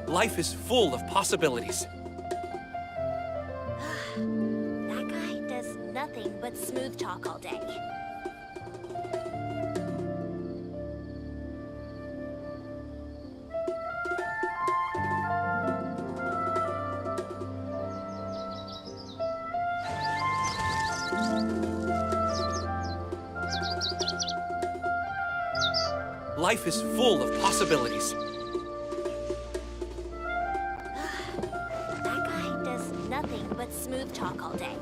Life is full of possibilities. That guy does nothing but smooth talk all day. Life is full of possibilities. That guy does nothing but smooth talk all day.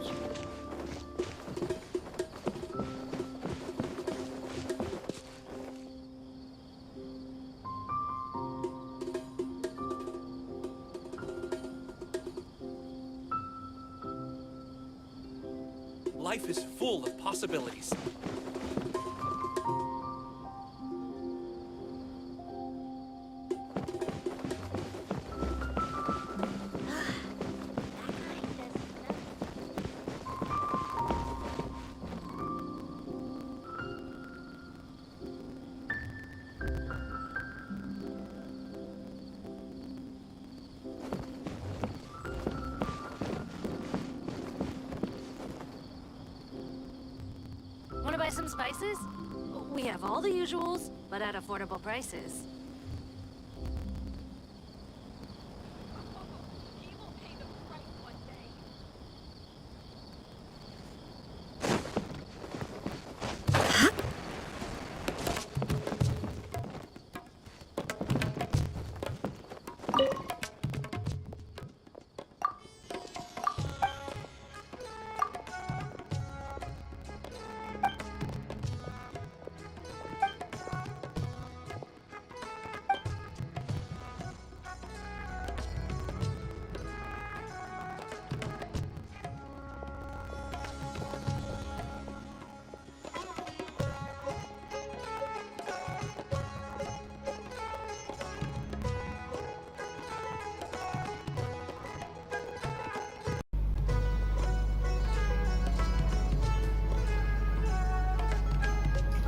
Life is full of possibilities. Want to buy some spices? We have all the usuals, but at affordable prices.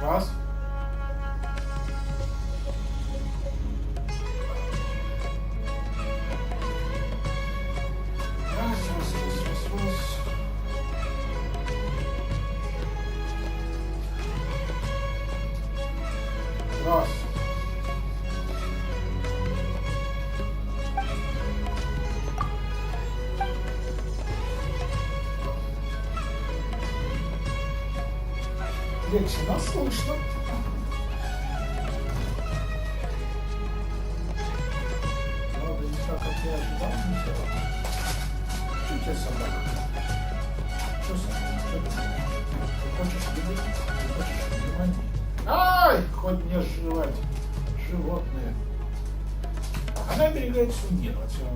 Раз. Раз. Раз. Легче нас слышно. Правда, не так, как я ожидал, ничего. Что тебе собака? Что собака? Что ты? Ты хочешь еды? Ты хочешь внимания? Ай! Хоть мне жевать. Животные. Она оберегает сундир от всего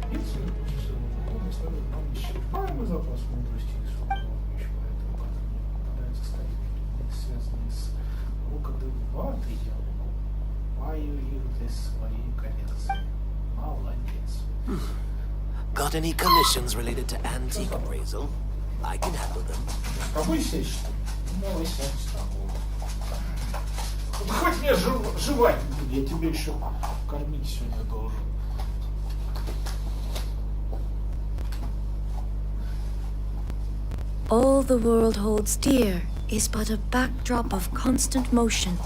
милиции, после своего ухода ставит нам несчитаемый запас мудрости и свободы. Еще поэтому, когда мне попадаются старинные, связанные с рукоделыватой, я покупаю их для своей коллекции. Молодец. Got any commissions related to antique appraisal? I can handle them. Какой сесть? Ну, давай сядь с тобой. Да хоть мне жевать не буду, я тебе еще кормить сегодня должен. All the world holds dear is but a backdrop of constant motion.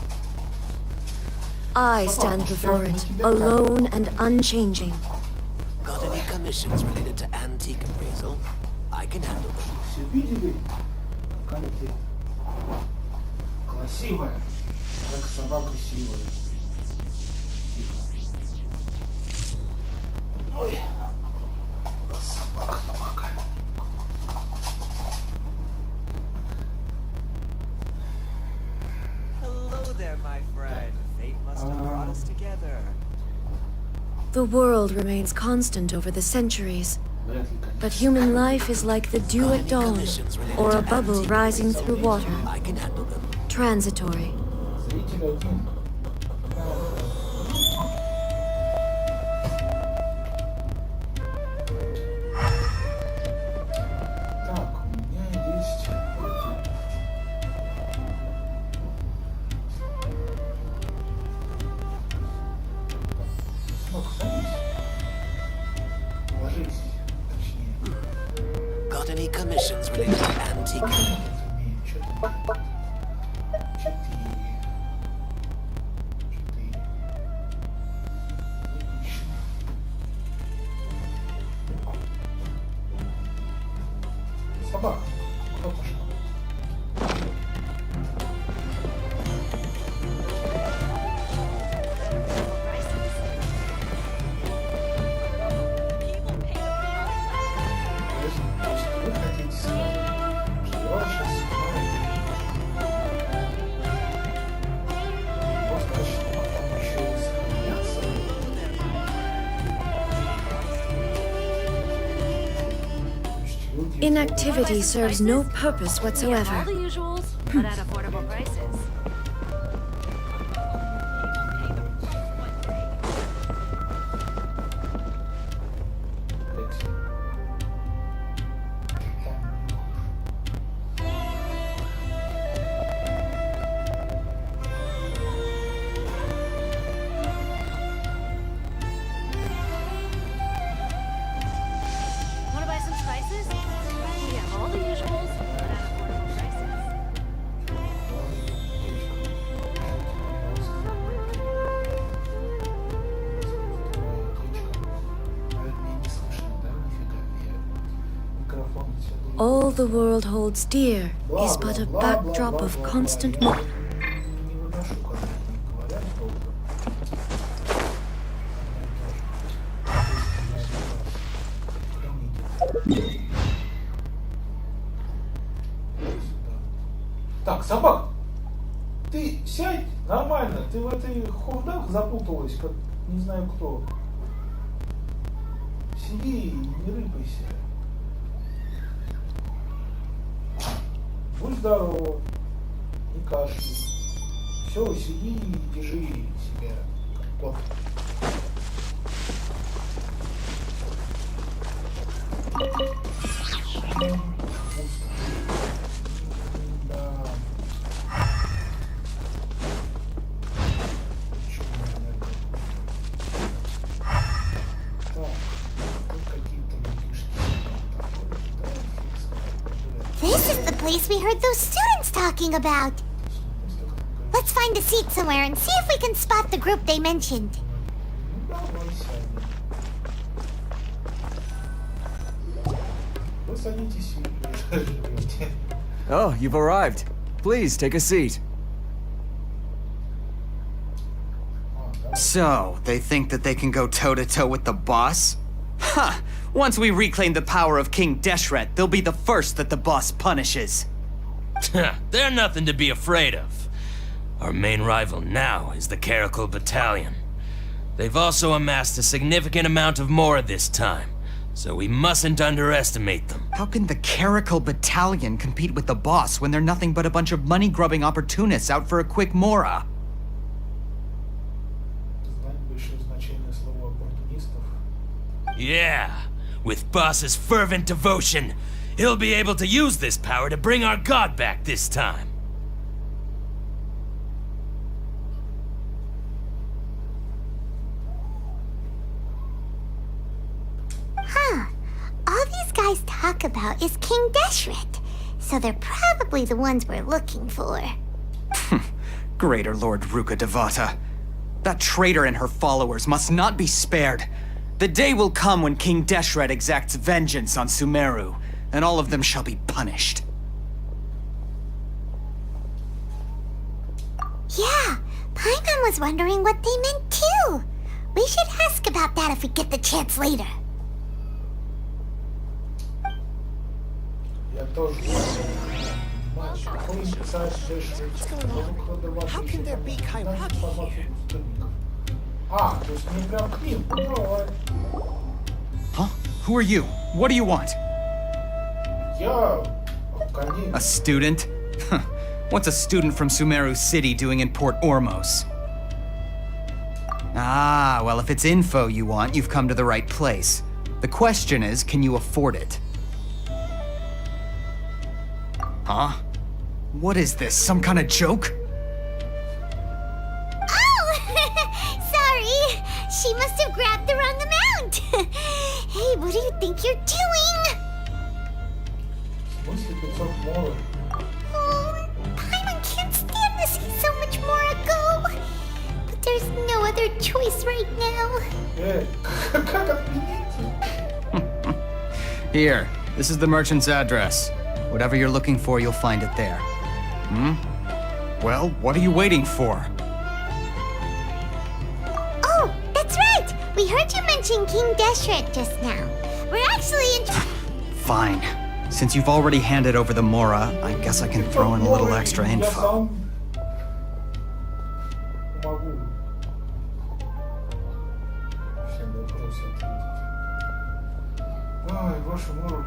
I stand before it, alone and unchanging. Got any commissions related to antique appraisal? I can handle them. Все видели, какая ты красивая, как собака сивая. Ой, собака. there, my friend. Fate must have brought us together. The world remains constant over the centuries, but human life is like the dew at dawn, or a bubble rising through water, I can handle them. transitory. Зритель один. Так, у меня есть... Смог, садись. Ложись, точнее. Got any commissions related to antique? Разумею, что там? 4. Собака. Кто пошел? Если вы хотите сказать, что я вас сейчас снимаю, просто что потом еще и сохраняться. Inactivity serves no purpose We have all whatsoever. the usuals, but at affordable prices. Wanna buy some spices? We have all the usuals, but at affordable prices. All the world holds dear is but a backdrop of constant Так, собак, ты сядь нормально, ты в этой хундах запуталась, как не знаю кто. Сиди и не рыпайся. Будь здоров, не кашляй. Все, сиди и держи себя, как кот. Да. Так, тут какие-то людишки. This is the place we heard those students talking about. Let's find a seat somewhere and see if we can spot the group they mentioned. Ну, давай сядем. Вы садитесь и живете. Oh, you've arrived. Please take a seat. So, they think that they can go toe-to-toe with the boss? Ha! Once we reclaim the power of King Deshret, they'll be the first that the boss punishes. They're nothing to be afraid of. Our main rival now is the Caracal Battalion. They've also amassed a significant amount of more this time, so we mustn't underestimate them. How can the Caracal Battalion compete with the boss when they're nothing but a bunch of money-grubbing opportunists out for a quick mora? Знать большое значение слова оппортунистов. Yeah, with Boss's fervent devotion, he'll be able to use this power to bring our god back this time. Huh. All these guys talk about is King Deshret, so they're probably the ones we're looking for. Greater Lord Ruka Devata. That traitor and her followers must not be spared. The day will come when King Deshret exacts vengeance on Sumeru, and all of them shall be punished. Yeah, Paimon was wondering what they meant too. We should ask about that if we get the chance later. Я тоже понимаю, что какой царь Дешрет, выкладывать Как How can there be Kairaki информацию here? пустынников? А, то есть не прям к ним. Ну, давай. Huh? Who are you? What do you want? Я академик. A student? Huh. What's a student from Sumeru City doing in Port Ormos? Ah, well, if it's info you want, you've come to the right place. The question is, can you afford it? Huh? What is this, some kind of joke? Oh! Sorry! She must have grabbed the wrong amount! Hey, what do you think you're doing? В смысле 500 моров? Oh, Paimon can't stand to see so much more go. But there's no other choice right now. Как отменить? Here, this is the merchant's address. Whatever you're looking for, you'll find it there. Hmm? Well, what are you waiting for? Oh, that's right! We heard you mention King Deshret just now. We're actually in... Fine. Since you've already handed over the Mora, I guess I can throw in a little extra Я info. сам могу всем вопросы ответить. Ай, ваши моры.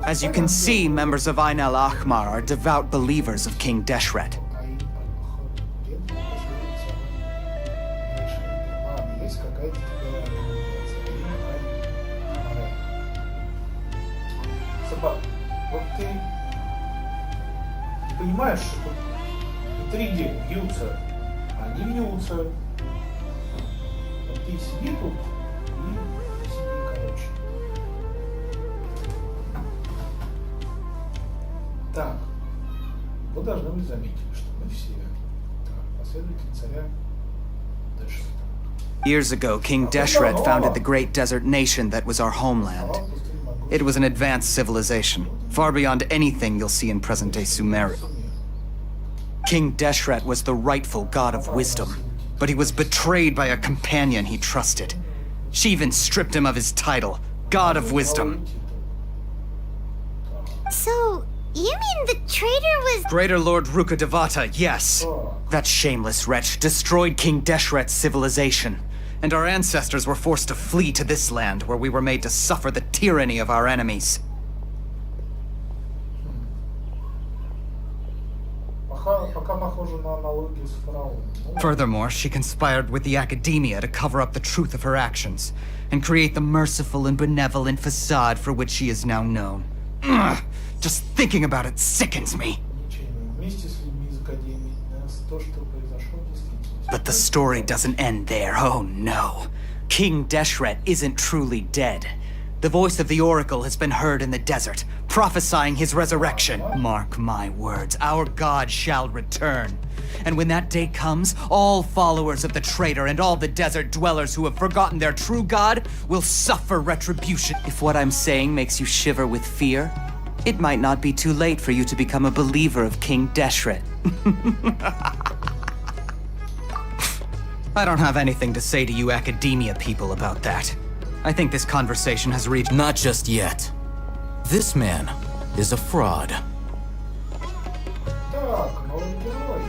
As you can see, members of Ain al-Ahmar are devout believers of King Deshret. Есть какая-то Собак, вот ты понимаешь, что интриги бьются, они бьются. Вот ты сиди тут и сиди, короче. Так, вы должны быть заметили, что мы все последователи царя Дэшета. Years ago, King Deshret founded the great desert nation that was our homeland. It was an advanced civilization, far beyond anything you'll see in present-day Sumeru. King Deshret was the rightful god of wisdom, but he was betrayed by a companion he trusted. She even stripped him of his title, God of Wisdom. So, you mean the traitor was... Greater Lord Ruka Devata, yes. That shameless wretch destroyed King Deshret's civilization, and our ancestors were forced to flee to this land where we were made to suffer the tyranny of our enemies. Пока похоже на аналогию с фараоном. Furthermore, she conspired with the academia to cover up the truth of her actions, and create the merciful and benevolent facade for which she is now known. Ugh, just thinking about it sickens me. Вместе с людьми из Академии то, что произошло, действительно. But the story doesn't end there, oh no. King Deshret isn't truly dead. The voice of the Oracle has been heard in the desert, prophesying his resurrection. Mark my words, our god shall return. And when that day comes, all followers of the traitor and all the desert dwellers who have forgotten their true god will suffer retribution. If what I'm saying makes you shiver with fear, it might not be too late for you to become a believer of King Deshret. I don't have anything to say to you academia people about that. I think this conversation has reached— Not just yet. This man is a fraud. Так, новый герой.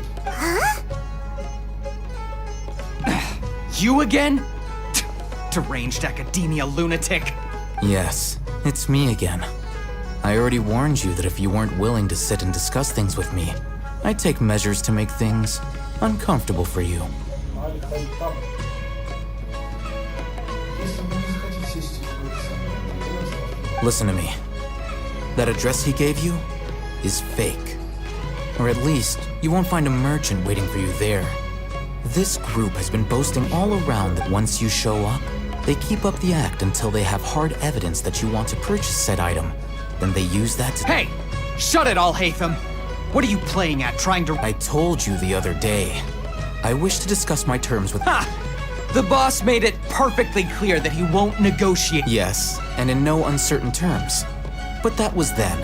You again? Deranged academia lunatic. Yes, it's me again. I already warned you that if you weren't willing to sit and discuss things with me, I'd take measures to make things uncomfortable for you. Али ходит там. Если вы не захотите сесть и поговорить со мной, Listen to me. That address he gave you is fake. Or at least, you won't find a merchant waiting for you there. This group has been boasting all around that once you show up, they keep up the act until they have hard evidence that you want to purchase said item. Then they use that to— Hey! Shut it, Al-Haytham! What are you playing at, trying to— I told you the other day. I wish to discuss my terms with— Ha! The boss made it perfectly clear that he won't negotiate— Yes, and in no uncertain terms. But that was then.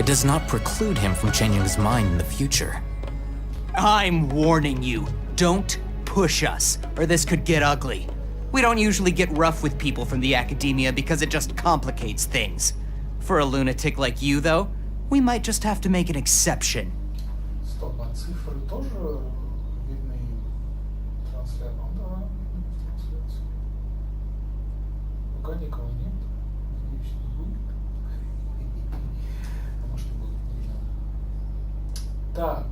It does not preclude him from changing his mind in the future. I'm warning you, don't push us, or this could get ugly. We don't usually get rough with people from the academia because it just complicates things. For a lunatic like you, though, we might just have to make an exception. стоп, а цифры тоже Так,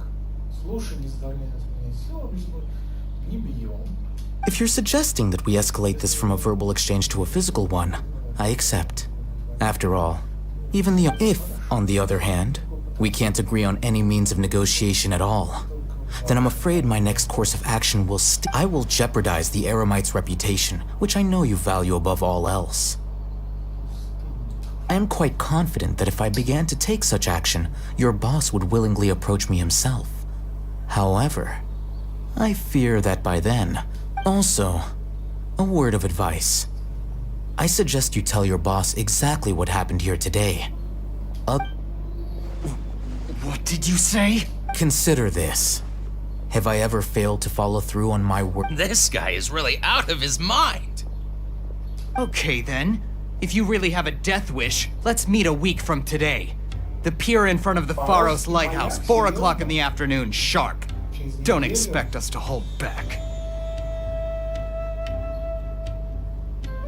слушай, не заставляй нас менять силу, объясню. Не бьем. If you're suggesting that we escalate this from a verbal exchange to a physical one, I accept. After all, if, on the other hand, we can't agree on any means of negotiation at all, then I'm afraid my next course of action will I will jeopardize the Eremite's reputation, which I know you value above all else. I am quite confident that if I began to take such action, your boss would willingly approach me himself. However, I fear that by then... Also, a word of advice. I suggest you tell your boss exactly what happened here today. What did you say? Consider this. Have I ever failed to follow through on my word? This guy is really out of his mind. Okay then. If you really have a death wish, let's meet a week from today. The pier in front of the Pharos Lighthouse, 4 o'clock in the afternoon, sharp. Don't expect us to hold back.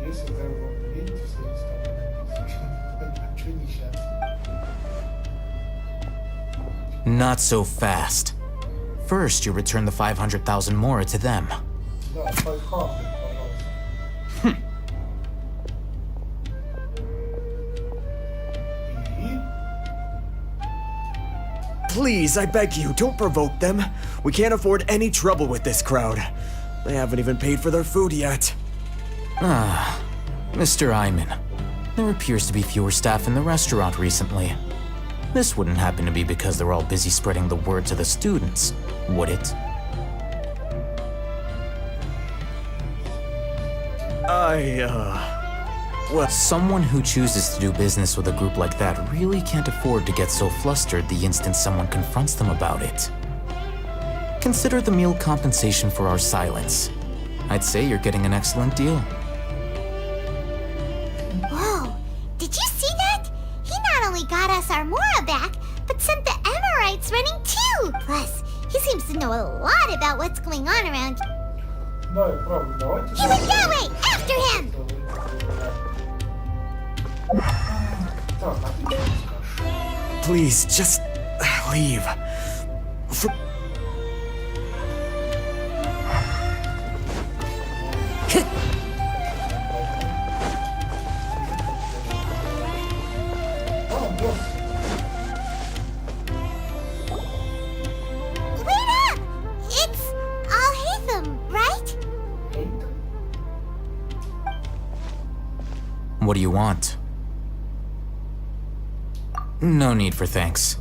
Если вы верите в свои слова, чё несчастный? Not so fast. First, you return the 500,000 more to them. Да, 500, пожалуйста. Please, I beg you, don't provoke them. We can't afford any trouble with this crowd. They haven't even paid for their food yet. Ah, Mr. Iman. There appears to be fewer staff in the restaurant recently. This wouldn't happen to be because they're all busy spreading the word to the students, would it? Well, someone who chooses to do business with a group like that really can't afford to get so flustered the instant someone confronts them about it. Consider the meal compensation for our silence. I'd say you're getting an excellent deal. Whoa! Did you see that? He not only got us our Mora back, but sent the Emirites running too! Plus, he seems to know a lot about what's going on around. Да, и правда, давайте... He went that way! After him! Так, а ты что скажешь? please, just leave. Wait up! It's Al-Haytham, right? What do you want? No need for thanks.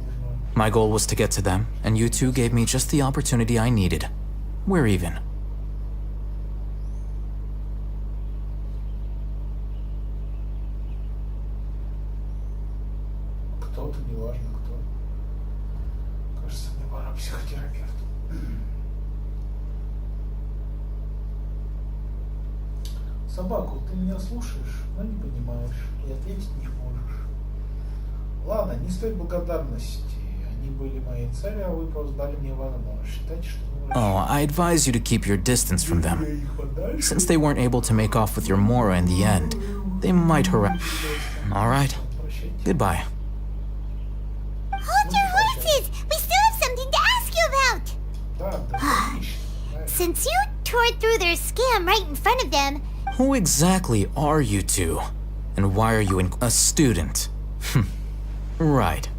My goal was to get to them, and you two gave me just the opportunity I needed. We're even. Кто-то, неважно кто. Кажется, мне пора к психотерапевту. Собаку, ты меня слушаешь, но не понимаешь и ответить не можешь. Ладно, не стоит благодарности. Они были моей целью, а вы просто дали мне возможность. Считайте, что вы... Oh, I advise you to keep your distance from them. Since they weren't able to make off with your Mora in the end, they might harass... Alright. Goodbye. Hold your horses! We still have something to ask you about! Да, да, отлично. Since you tore through their scam right in front of them, Who exactly are you two? And why are you a student? Right.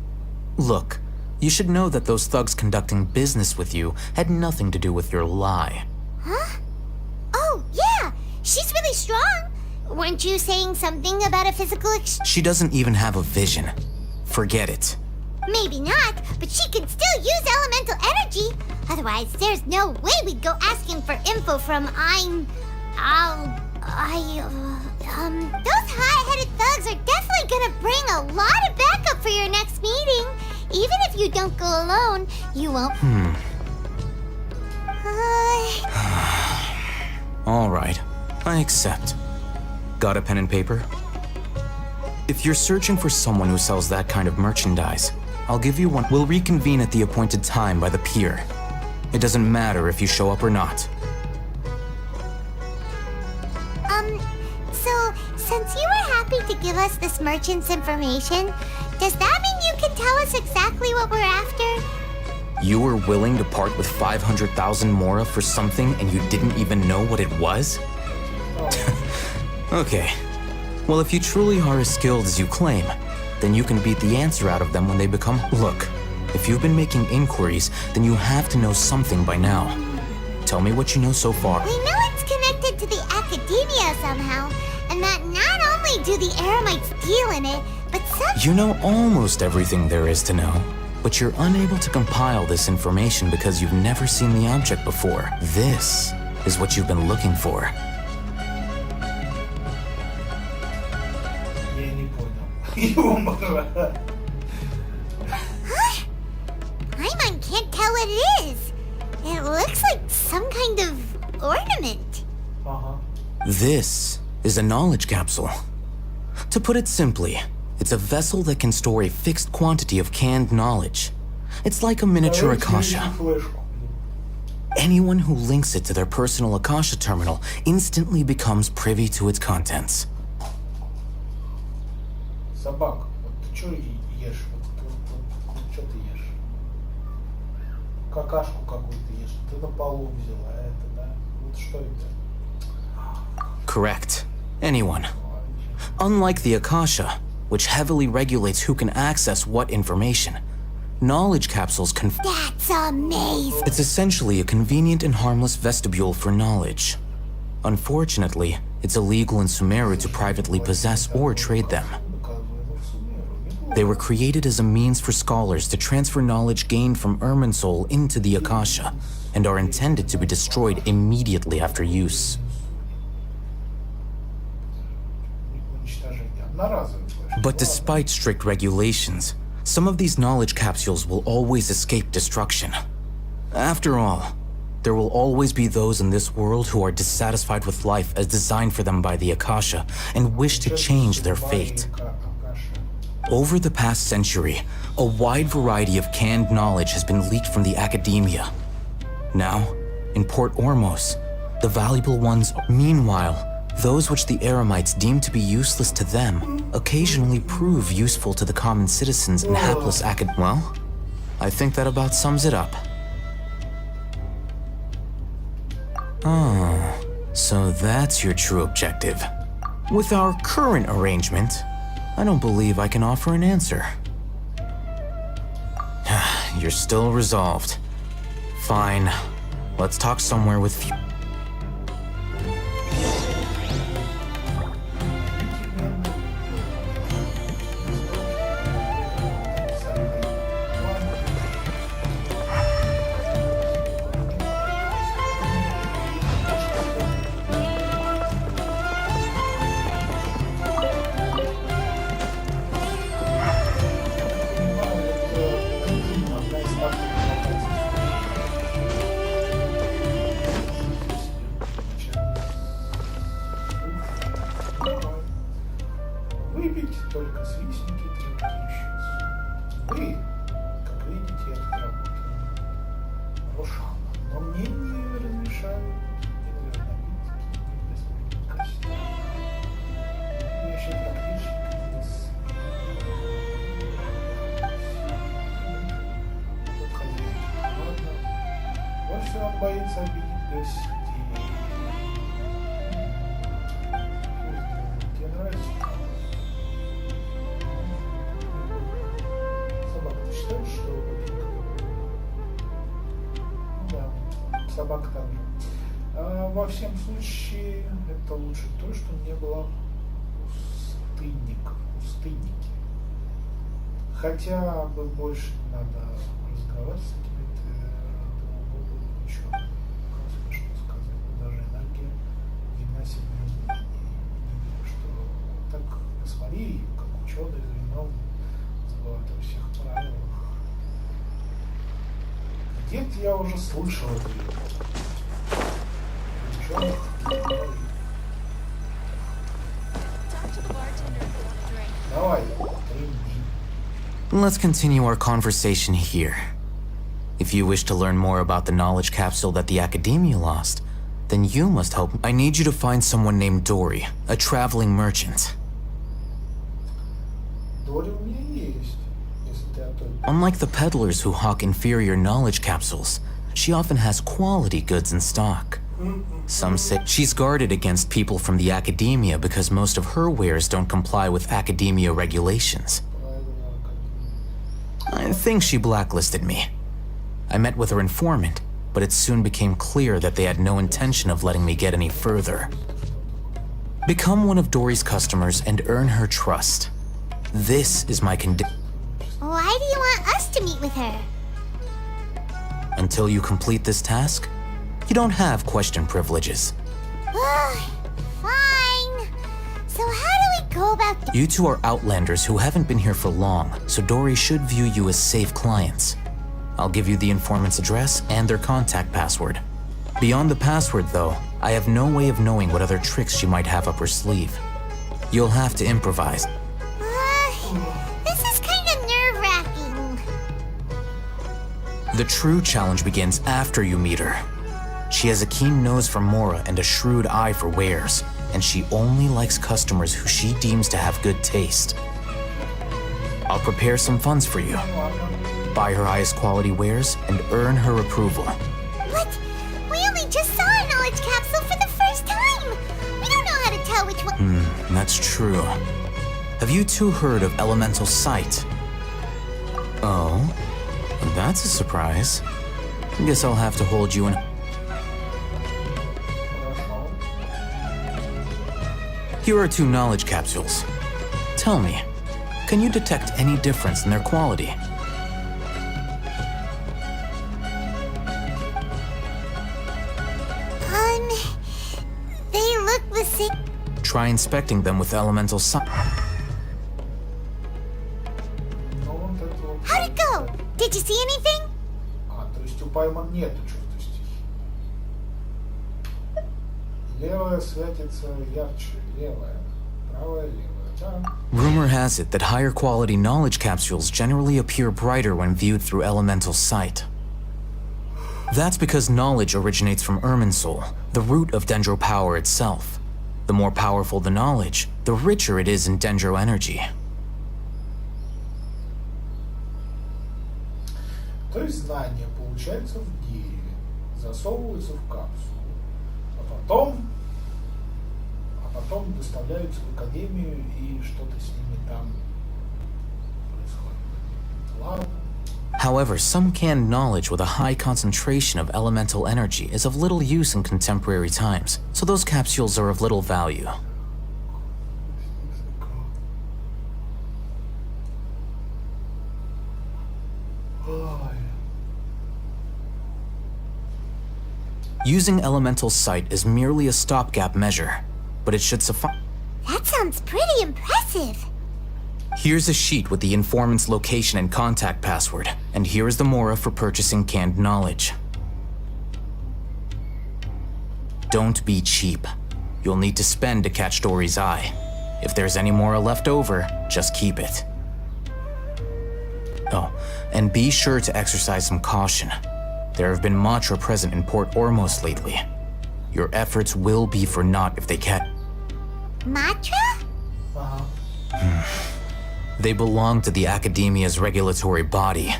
Look, you should know that those thugs conducting business with you had nothing to do with your lie. huh? Oh, yeah! She's really strong! Weren't you saying something about a physical She doesn't even have a vision. Forget it. Maybe not, but she can still use elemental energy. Otherwise, there's no way we'd go asking for info from those high-headed thugs are definitely gonna bring a lot of backup for your next meeting. Even if you don't go alone, you won't. All right, I accept. Got a pen and paper? If you're searching for someone who sells that kind of merchandise, I'll give you one. We'll reconvene at the appointed time by the pier. It doesn't matter if you show up or not. So, since you were happy to give us this merchant's information, does that mean you can tell us exactly what we're after? You were willing to part with 500,000 Mora for something and you didn't even know what it was? Okay. Well, if you truly are as skilled as you claim, then you can beat the answer out of them when they become... Look, if you've been making inquiries, then you have to know something by now. Tell me what you know so far. We know it's connected to the academia somehow, and that not only do the Eremites deal in it, but some... You know almost everything there is to know, but you're unable to compile this information because you've never seen the object before. This is what you've been looking for. Я не понял. Юмора. Paimon can't tell what it is. It looks like some kind of ornament. Ага. This is a knowledge capsule. To put it simply, it's a vessel that can store a fixed quantity of canned knowledge. It's like a miniature Akasha. Флешку. Anyone who links it to their personal Akasha terminal instantly becomes privy to its contents. Собак, вот ты что ешь? Вот что ты ешь? Какашку какую-то ешь. Ты на полу взяла, а это, да? Вот что это? Correct. Anyone. Unlike the Akasha, which heavily regulates who can access what information, knowledge capsules can... That's amazing. It's essentially a convenient and harmless vestibule for knowledge. Unfortunately, it's illegal in Sumeru to privately possess or trade them. They were created as a means for scholars to transfer knowledge gained from Irminsul into the Akasha, and are intended to be destroyed immediately after use. Уничтожение. Одноразовый флешка. But despite strict regulations, some of these knowledge capsules will always escape destruction. After all, there will always be those in this world who are dissatisfied with life as designed for them by the Akasha and wish to change their fate. Over the past century, a wide variety of canned knowledge has been leaked from the academia. Now, in Port Ormos, the valuable ones... Meanwhile, those which the Eremites deem to be useless to them occasionally prove useful to the common citizens and hapless Well, I think that about sums it up. Oh, so that's your true objective. With our current arrangement, I don't believe I can offer an answer. You're still resolved. Fine. Let's talk somewhere with few... Выпить только свистники требующиеся. Вы, как видите, это работа Рошана. Но мне не разрешают ни напитки, ни доступные качества. Я еще практически тут хозяин. Ладно. Больше он боится обидеть гостей. Тебе нравится? Считаешь, что да, собака там же. Во всем случае, это лучше то, что не было пустынники. Хотя бы больше не надо разговаривать с этими, было бы еще, как смешно сказать, даже энергия видна себе что так посмотри, как ученые вином забывают о всех правилах. Где-то я уже слышал это. Ученых говорит. Давай, тренди. Let's continue our conversation here. If you wish to learn more about the knowledge capsule that the Academia lost, then you must help. I need you to find someone named Dory, a traveling merchant. Доля у меня есть, если ты о той Unlike the peddlers who hawk inferior knowledge capsules, she often has quality goods in stock. Some say she's guarded against people from the academia because most of her wares don't comply with academia regulations. I think she blacklisted me. I met with her informant, but it soon became clear that they had no intention of letting me get any further. Become one of Dory's customers and earn her trust. This is my condition. Why do you want us to meet with her? Until you complete this task, you don't have question privileges. Fine. So how do we go about You two are outlanders who haven't been here for long, so Dory should view you as safe clients. I'll give you the informant's address and their contact password. Beyond the password, though, I have no way of knowing what other tricks she might have up her sleeve. You'll have to improvise. This is kind of nerve-wracking. The true challenge begins after you meet her. She has a keen nose for Mora and a shrewd eye for wares, and she only likes customers who she deems to have good taste. I'll prepare some funds for you. Buy her highest quality wares and earn her approval. But we only just saw a knowledge capsule for the first time. We don't know how to tell which one. That's true. Have you two heard of elemental sight? Oh, that's a surprise. Guess I'll have to hold you in. Here are 2 knowledge capsules. Tell me, can you detect any difference in their quality? They look the same. Try inspecting them with elemental sight. How'd it go? Did you see anything? То есть у Пайман нету чувства стихии. Левая светится ярче, левая, правая, левая. Да. Rumor has it that higher quality knowledge capsules generally appear brighter when viewed through elemental sight. That's because knowledge originates from Irminsul, the root of Dendro power itself. The more powerful the knowledge, the richer it is in Dendro energy. То есть знания получаются в дереве, засовываются в капсулу, а потом доставляются в академию и что-то с ними там происходит. Ладно. However, some canned knowledge with a high concentration of elemental energy is of little use in contemporary times, so those capsules are of little value. Using elemental sight is merely a stopgap measure, but it should suffice. That sounds pretty impressive. Here's a sheet with the informant's location and contact password, and here is the Mora for purchasing canned knowledge. Don't be cheap. You'll need to spend to catch Dory's eye. If there's any Mora left over, just keep it. Oh, and be sure to exercise some caution. There have been Matra present in Port Ormos lately. Your efforts will be for naught if they catch. Matra? They belong to the Academia's regulatory body.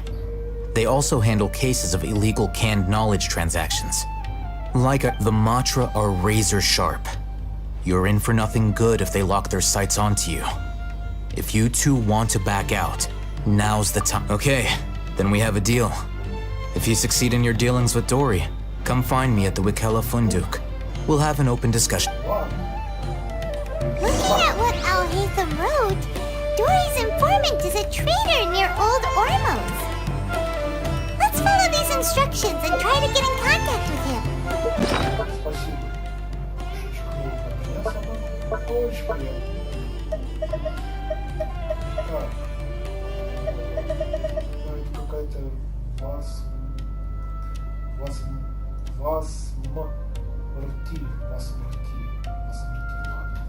They also handle cases of illegal canned knowledge transactions. The Matra are razor sharp. You're in for nothing good if they lock their sights onto you. If you two want to back out, now's the time. Okay, then we have a deal. If you succeed in your dealings with Dory, come find me at the Wikela Funduk. We'll have an open discussion. Looking at what Al Haytham wrote, Dory's informant is a traitor near Old Ormos. Let's follow these instructions and try to get in contact with him. Очень приятно. Это какая-то Восмерти, ладно.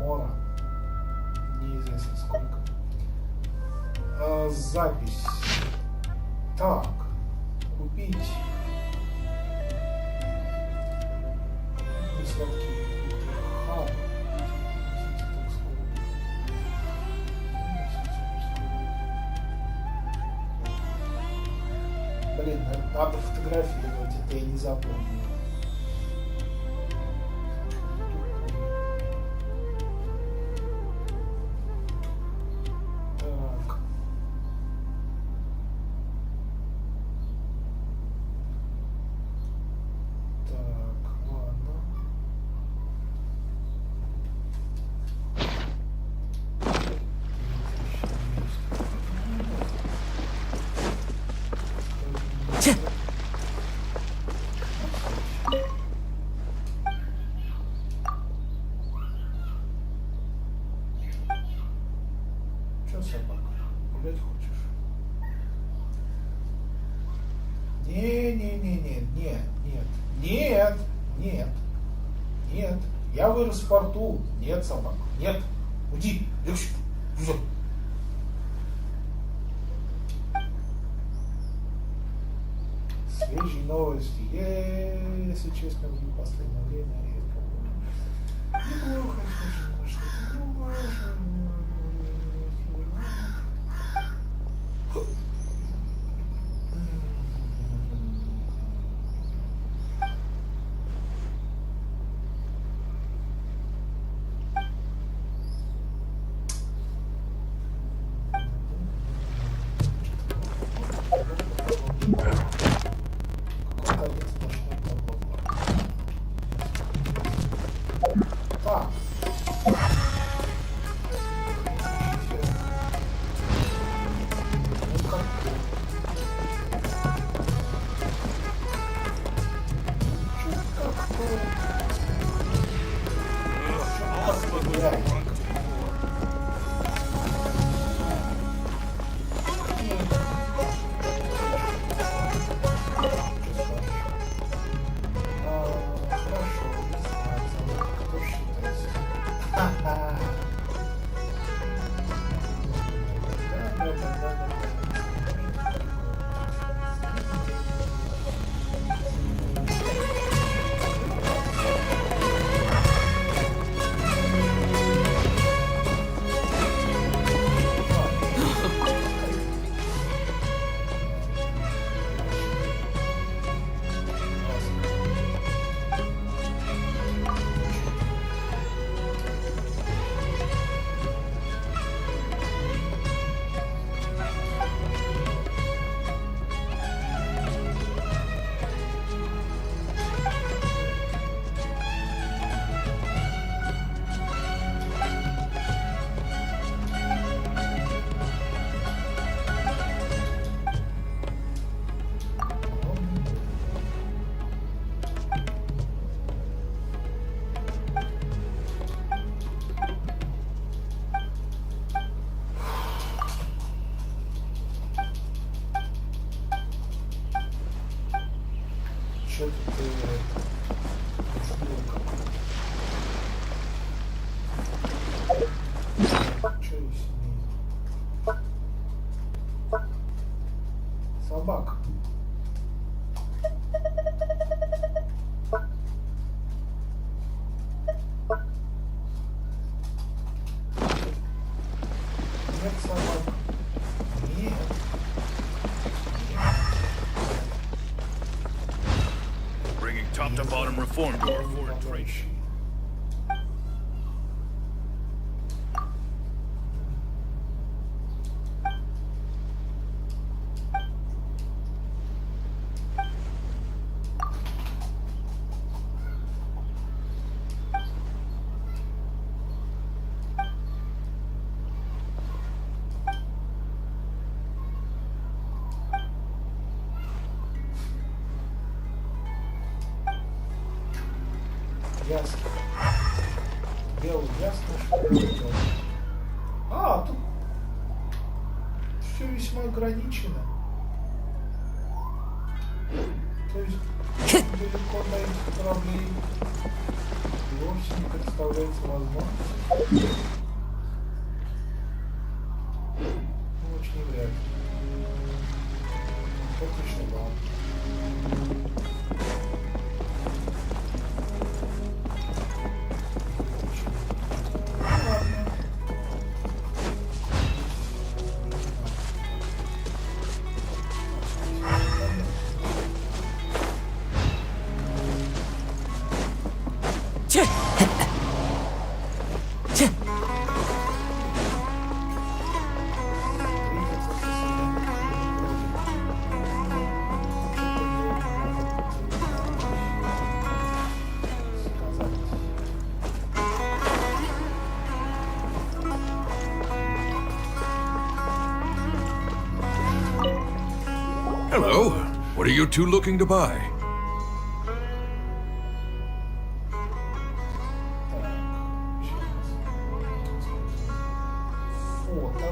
Мора. Неизвестно сколько. Запись. Так. Купить. Сладкий хан. Надо фотографировать, это я не запомнил. Так. Так, ладно. Че, собака, гулять хочешь? Нет. Я вырос в порту. Нет, собака, нет. Уйди, Люкс. Свежие новости. Если честно, в последнее время редко. Неплохо, что другое. Так. Что собака. Нет, собака. Нет. Bringing top-to-bottom reform to our foreign trade. Ясно. Дело ясно, что делать. А, тут все весьма ограничено. То есть далеко на этих кораблей вовсе не представляется возможность. Очень вряд ли. Это точно да. Hello. What are you two looking to buy? Фото.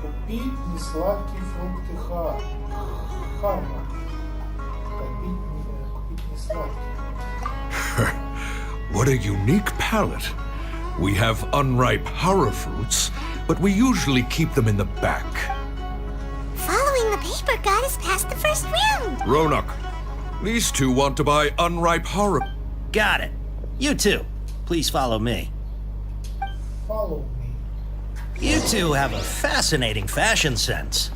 Купить несладкие фрукты Харма. Купить несладкие. What a unique palate. We have unripe horror fruits, but we usually keep them in the back. Following the paper got us past the first round. Ronak, these two want to buy unripe horror. Got it. You two, please follow me. Follow me. You two have a fascinating fashion sense.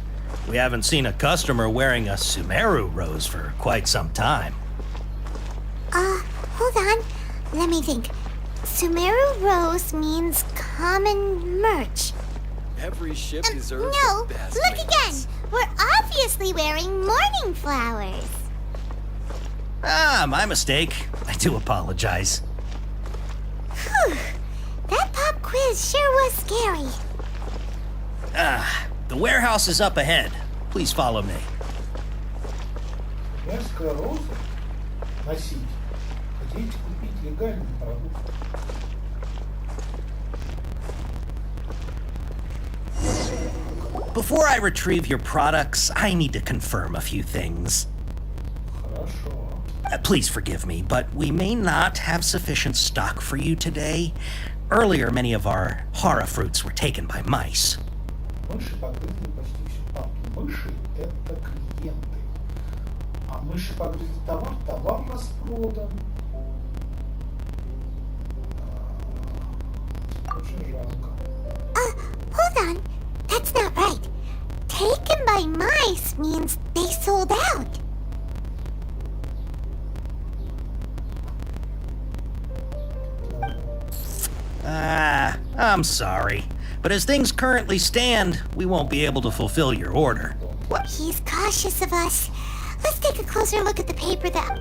We haven't seen a customer wearing a Sumeru rose for quite some time. Hold on. Let me think. Sumeru rose means common merch. Every ship deserves No, the best. look again. We're obviously wearing morning flowers. Ah, my mistake. I do apologize. Whew. That pop quiz sure was scary. The warehouse is up ahead. Please follow me. Мерзкая роза носить. Хотите купить легальный продукт? Before I retrieve your products, I need to confirm a few things. Хорошо. Please forgive me, but we may not have sufficient stock for you today. Earlier, many of our hara fruits were taken by mice. Мыши погрызли почти всю папку. Мыши — это клиенты. А мыши погрызли товар, товар распродан. Очень жалко. Hold on. That's not right. Taken by mice means they sold out. I'm sorry. But as things currently stand, we won't be able to fulfill your order. He's cautious of us. Let's take a closer look at the paper that...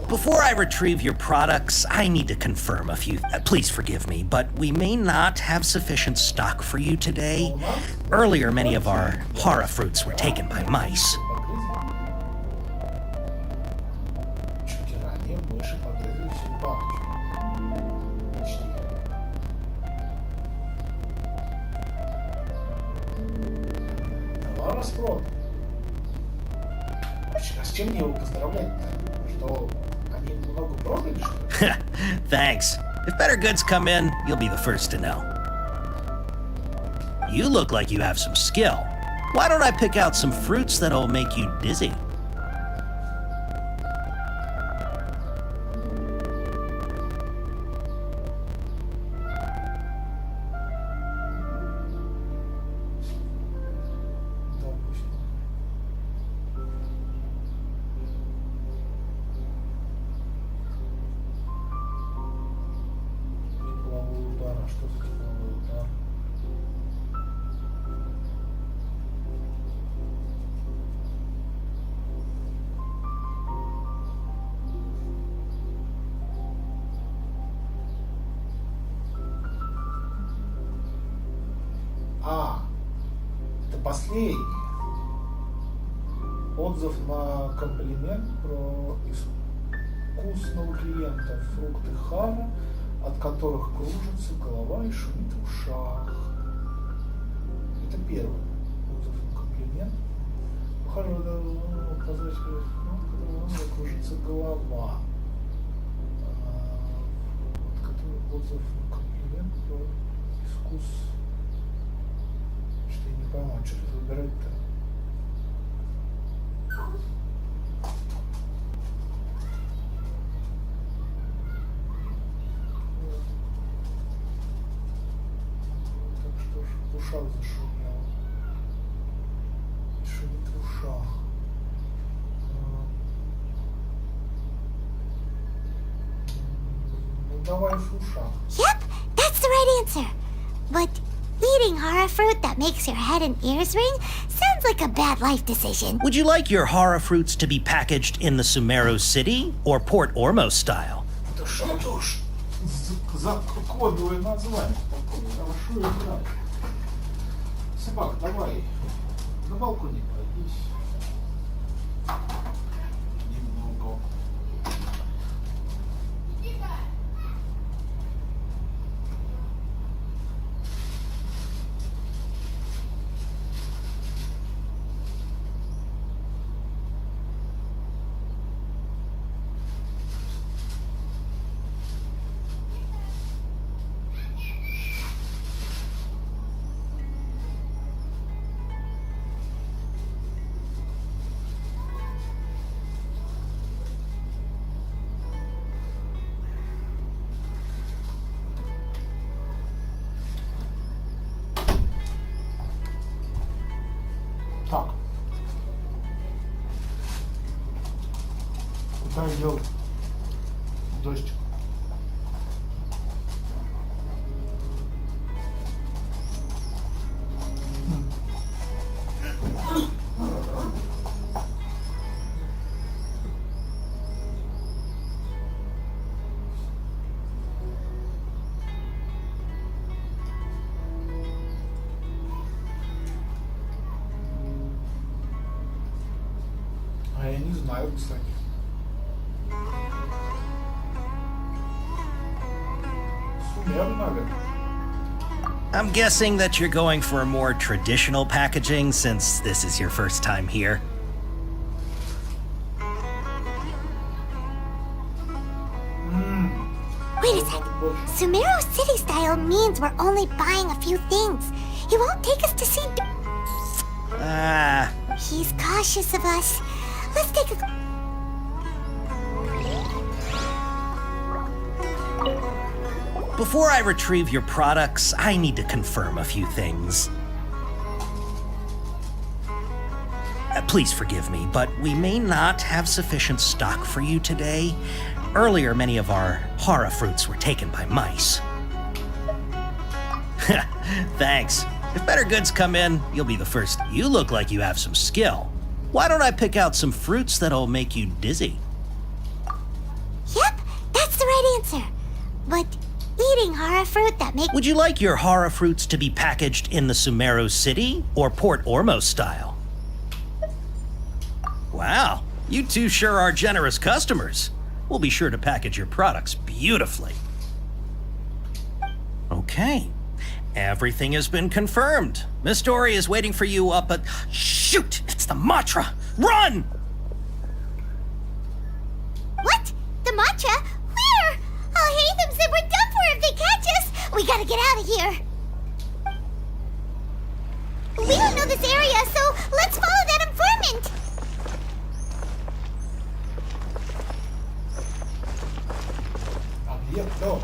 Before I retrieve your products, I need to confirm a few... please forgive me, but we may not have sufficient stock for you today. Earlier, many of our hara fruits were taken by mice. Чуть ранее мыши погрызли всю папочку. Почти. Товар распродан. А с чем мне его поздравлять-то? Что они много продали, что ли? Thanks. If better goods come in, you'll be the first to know. You look like you have some skill. Why don't I pick out some fruits that'll make you dizzy? Допустим. Тепловой удар. А что за тепловой удар? Это последний. Отзыв на комплимент про искусного клиента. Фрукты хара, от которых кружится голова и шумит в ушах. Это первый отзыв на комплимент. Ухаживать должно указать, от которого кружится голова. Вот который отзыв на комплимент про искус. Что я не пойму, что тут выбирать-то? Так что ж в ушах зашумело. Шумит в ушах. давай шуша. Yep, that's the right answer. But eating horror fruit that makes your head and ears ring sounds like a bad life decision. Would you like your horror fruits to be packaged in the Sumeru City or Port Ormos style? Это что ж за кодовое название такое? Хорошо играть. Собак, давай. На балконе пройдись. Немного. Так. Куда идет дождь? А я не знаю, кстати. Сумер, наверное. I'm guessing that you're going for a more traditional packaging since this is your first time here. Wait a sec. Sumeru City style means we're only buying a few things. He won't take us to see. Ah, He's cautious of us. Let's take a. before I retrieve your products, I need to confirm a few things. Please forgive me, but we may not have sufficient stock for you today. Earlier, many of our horror fruits were taken by mice. Thanks. If better goods come in, you'll be the first. You look like you have some skill. Why don't I pick out some fruits that'll make you dizzy? Yep, that's the right answer. But eating horror fruit that makes. Would you like your horror fruits to be packaged in the Sumeru City or Port Ormos style? Wow, you two sure are generous customers. We'll be sure to package your products beautifully. Okay. Everything has been confirmed. Miss Dory is waiting for you up at... Shoot! It's the Matra! Run! What? The matcha? Where? I'll hate them said we're done for if they catch us. We gotta get out of here. We don't know this area, so let's follow that informant. А где кто?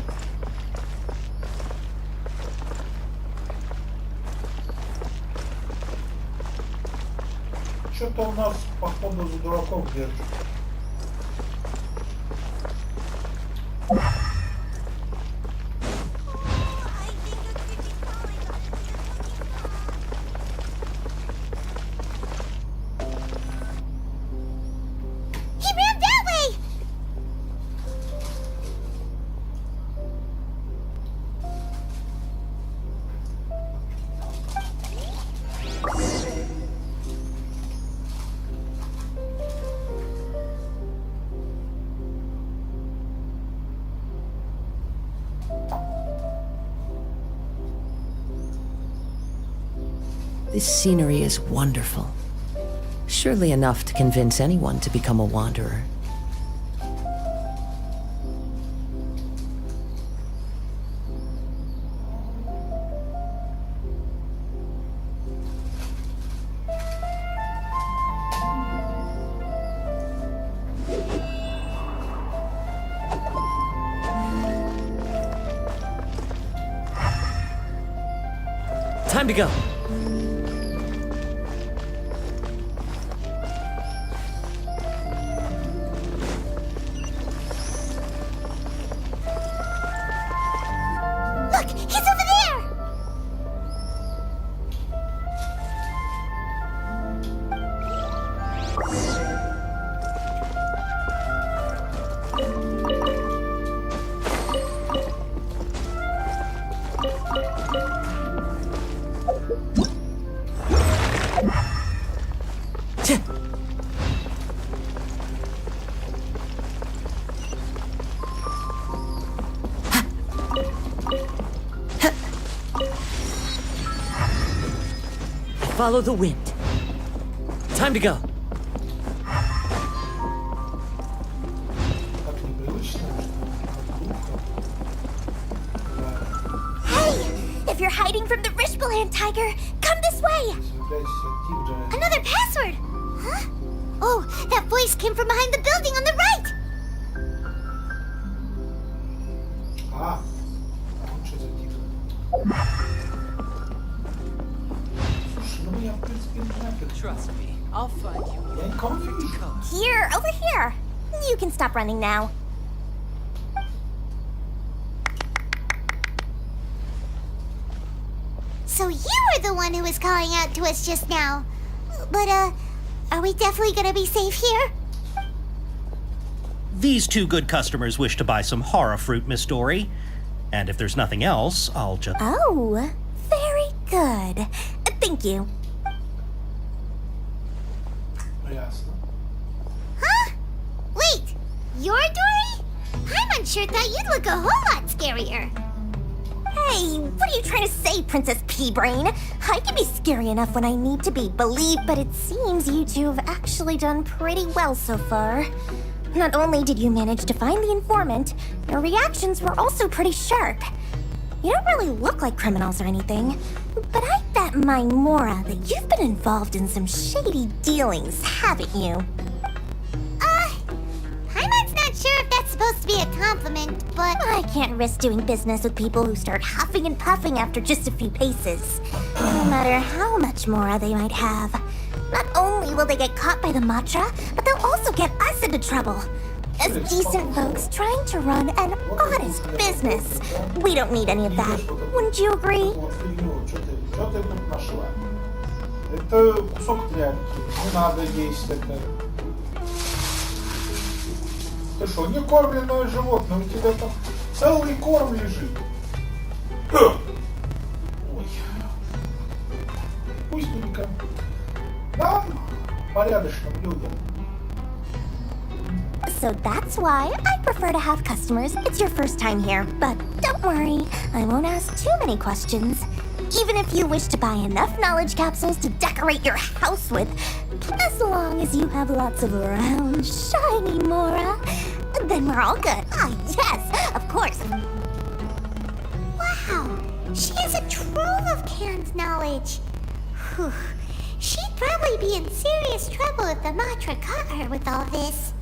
Что-то у нас, походу, за дураков держит. He ran that way. This scenery is wonderful. Surely enough to convince anyone to become a wanderer. Time to go. follow the wind. Time to go. Так непривычно, что Hey! If you're hiding from the Rishbaland tiger, come this way! Another password! Huh? Oh, that voice came from behind the building on the right! А, он что за тигр? Слушай, ну я в принципе не знаю, как... Trust me, I'll find you. Я никого не вижу. Here, over here! You can stop running now. So you were the one who was calling out to us just now. But, are we definitely gonna be safe here? These two good customers wish to buy some horror fruit, Miss Dory. And if there's nothing else, I'll just... Oh, very good. Thank you. Ясно. Huh? Wait, you're Dory? Paimon sure thought you'd look a whole lot scarier. Hey, what are you trying to say, Princess Pea-Brain? I can be scary enough when I need to be, believe, but it seems you two have actually done pretty well so far. Not only did you manage to find the informant, your reactions were also pretty sharp. You don't really look like criminals or anything, but I bet my Mora that you've been involved in some shady dealings, haven't you? Paimon's not sure if that's supposed to be a compliment, but I can't risk doing business with people who start huffing and puffing after just a few paces. No matter how much Mora they might have. Not only will they get caught by the Matra, but they'll also get us into trouble. As decent folks trying to run an honest business. We don't need any of that. Wouldn't you agree? Что ты тут нашла? Это кусок тряпки. Не надо есть это. Ты что, не кормленное животное? У тебя там целый корм лежит. Ой. Вкусненько. Нам, порядочным людям. So that's why I prefer to have customers. It's your first time here, but don't worry, I won't ask too many questions. Even if you wish to buy enough knowledge capsules to decorate your house with, as long as you have lots of round, shiny Mora, then we're all good. Ah, yes, of course. Wow, she has a trove of canned knowledge. Whew. She'd probably be in serious trouble if the Matra caught her with all this.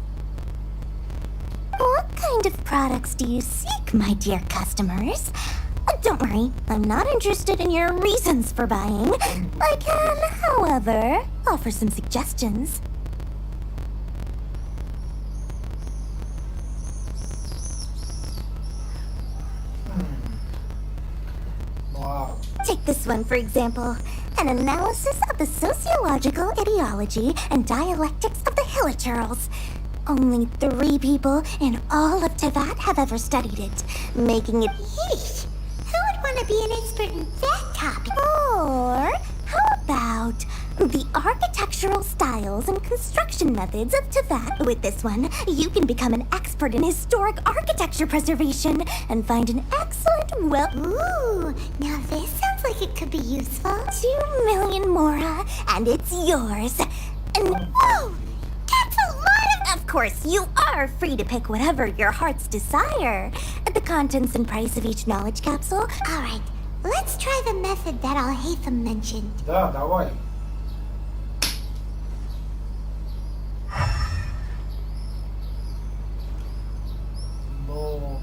What kind of products do you seek, my dear customers? Don't worry, I'm not interested in your reasons for buying. I can, however, offer some suggestions. Wow. Take this one, for example. An analysis of the sociological ideology and dialectics of the Hilichurls. Only 3 people in all of Tevat have ever studied it, making it... Yeesh! Who would want to be an expert in that topic? Or how about the architectural styles and construction methods of Tevat? With this one, you can become an expert in historic architecture preservation and find an excellent Ooh, now this sounds like it could be useful. 2 million Mora, and it's yours. And whoa! That's a lot of course, you are free to pick whatever your heart's desire. The contents and price of each knowledge capsule. Alright, let's try the method that Al-Haytham mentioned. Да, давай. Но...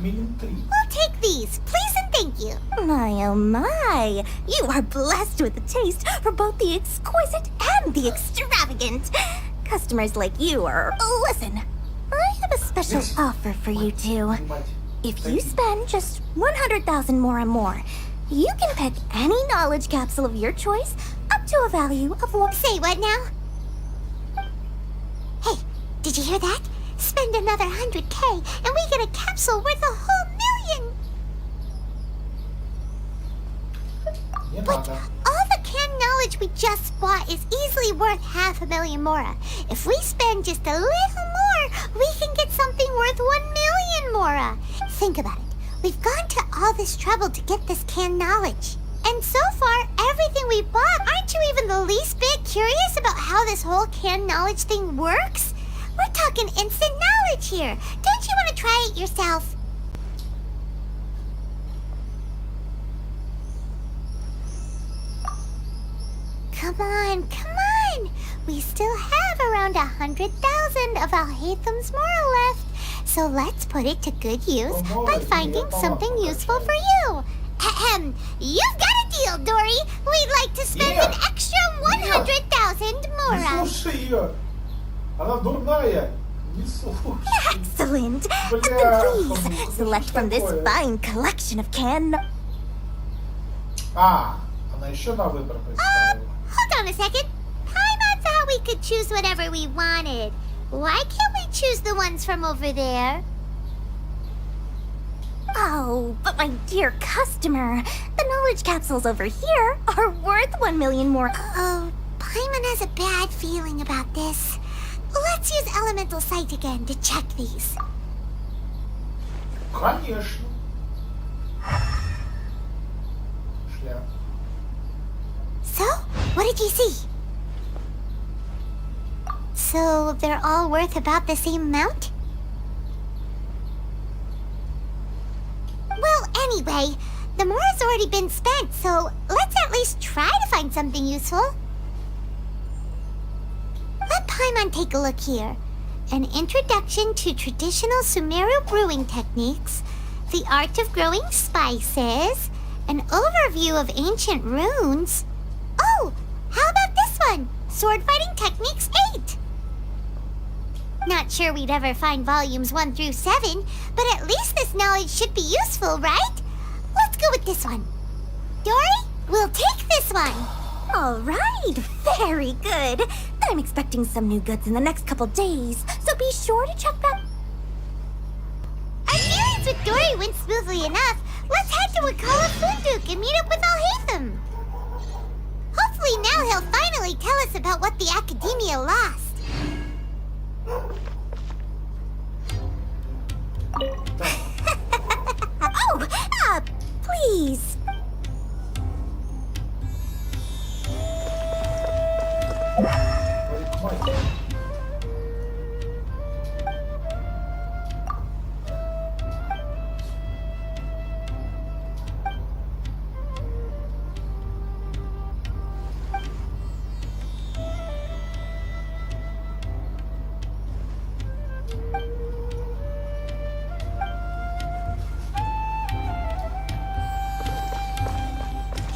Минимум 3. We'll take these, please and thank you. My oh my, you are blessed with a taste for both the exquisite and the extravagant. Customers like you are... Listen, I have a special offer for you two. If you spend just 100,000 more and more, you can pick any knowledge capsule of your choice up to a value of what? Say what now? Hey, did you hear that? Spend another 100K and we get a capsule worth a whole million! Не But надо. all the canned knowledge we just bought is easily worth 500,000 mora. If we spend just a little more, we can get something worth 1,000,000 mora. Think about it. We've gone to all this trouble to get this canned knowledge. And so far, everything we bought, aren't you even the least bit curious about how this whole canned knowledge thing works? We're talking instant knowledge here. Don't you want to try it yourself? Come on, come on! We still have around 100,000 of Al-Haytham's mora left. So let's put it to good use by finding something useful for you. Ahem. You've got a deal, Dory. We'd like to spend an extra 100,000 mora. Слушай ее. Она дурная. Не слушай. Excellent. Бля, Please, select from this fine collection of canned... А, она еще на выбор представила. Hold on a second. Paimon thought we could choose whatever we wanted. Why can't we choose the ones from over there? Oh, but my dear customer, the knowledge capsules over here are worth 1,000,000 more. Oh, Paimon has a bad feeling about this. Let's use Elemental Sight again to check these. Конечно. Шляп. So, what did you see? So, they're all worth about the same amount? Well, anyway, the mora's already been spent, so let's at least try to find something useful. Let Paimon take a look here. An introduction to traditional Sumeru brewing techniques, the art of growing spices, an overview of ancient runes. Oh, how about this one? Sword Fighting Techniques 8. Not sure we'd ever find volumes 1 through 7, but at least this knowledge should be useful, right? Let's go with this one. Dory, we'll take this one. All right, very good. I'm expecting some new goods in the next couple days, so be sure to check back. Our dealings with Dory went smoothly enough. Let's head to Wakala Funduk and meet up with Al-Haytham. Hopefully now he'll finally tell us about what the Academia lost. Oh, please.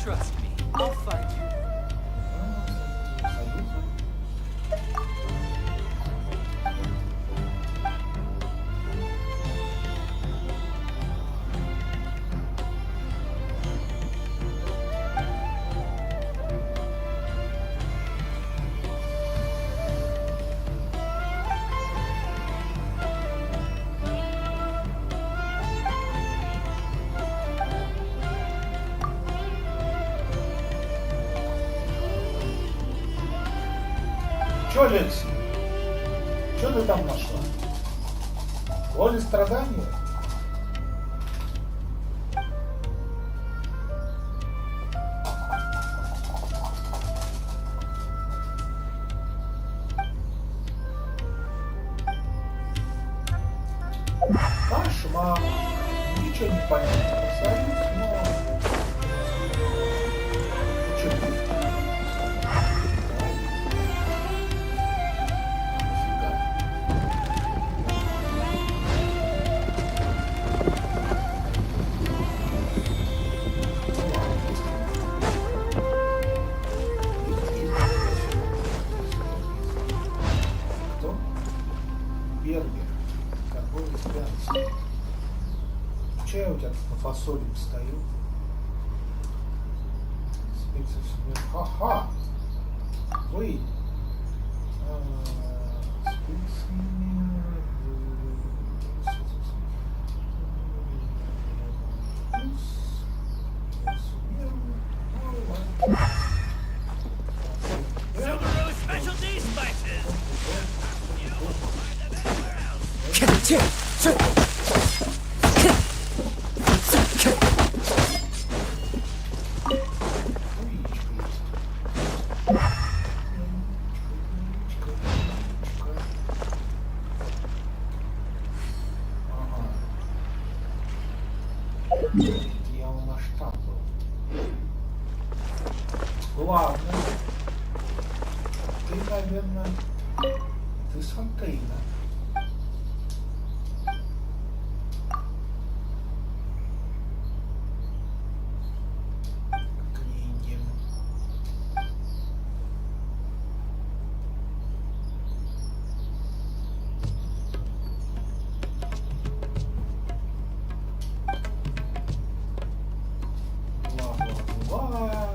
Trust me, I'll find you. Че, Лекси? Что ты там нашла? Воли страдания? Кошмар. Ничего не понятно. Посадить, но... Почему? Я у тебя по фасоли стою. Ха-ха! Вы! Я у масштаб был. Ладно. Ты, наверное, ты с Антейна. Книги. Ла-ла-ла.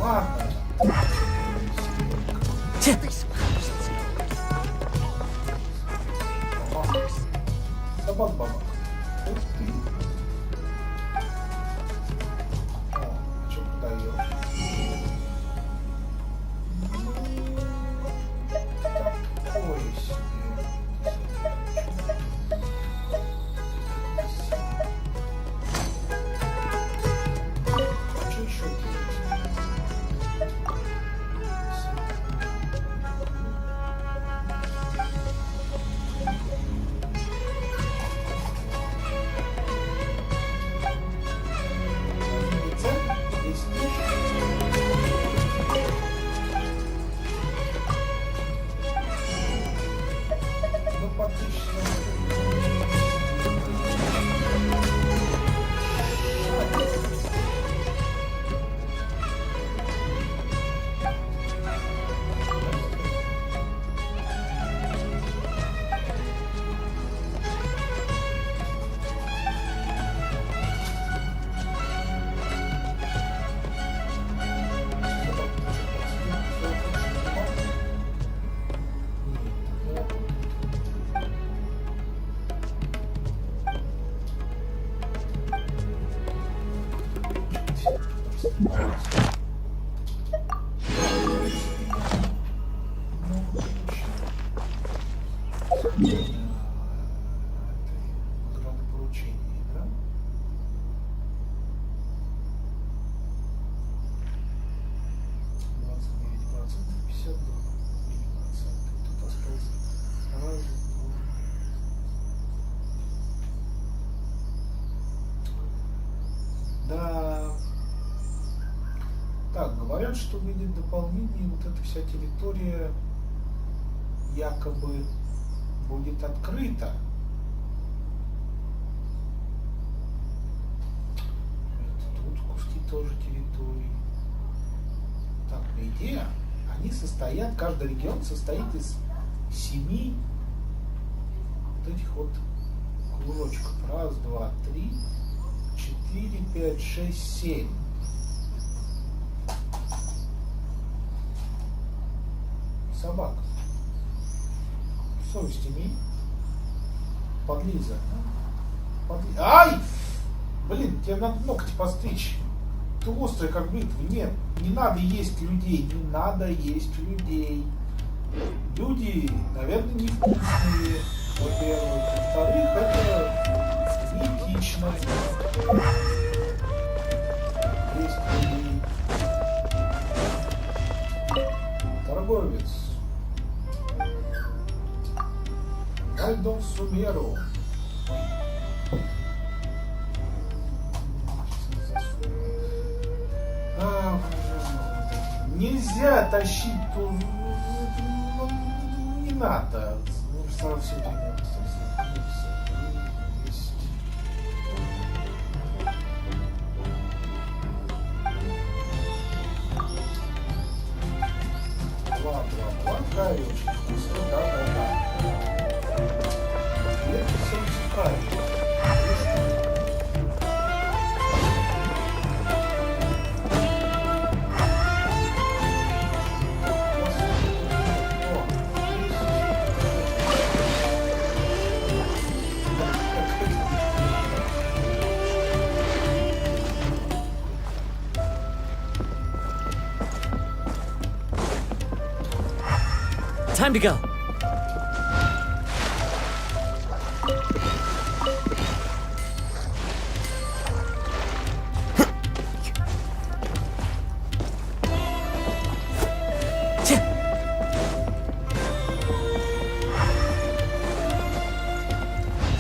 Ладно. Собак-бабак. Ух ты. О, а что продаешь? Такое себе. А что еще делать? Да. Так, говорят, что выйдет дополнение, вот эта вся территория якобы будет открыта. Тут куски тоже территории. Так, по идее, они состоят, каждый регион состоит из 7 вот этих вот кружочков. Раз, два, три, 4, 5, 6, 7. Собак. Совесть имей. Подлиза. Ай! Блин, тебе надо ногти постричь. Ты острый как бритва. Нет, не надо есть людей. Не надо есть людей. Люди, наверное, невкусные. Во-первых. Во-вторых, это неэтично. Есть людей. Торговец. Альдон Сумеру. Нельзя тащить тут. Не надо. Сразу все это очень вкусно, да. И это все правильно. Time to go.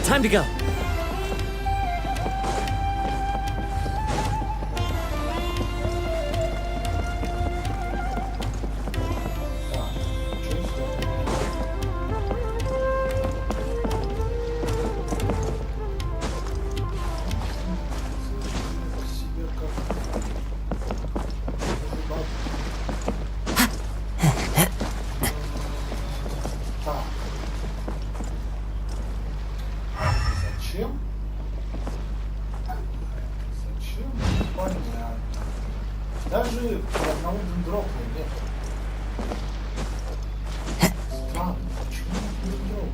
Time to go. Даже одного дендропа нет. Странно, почему дендроп?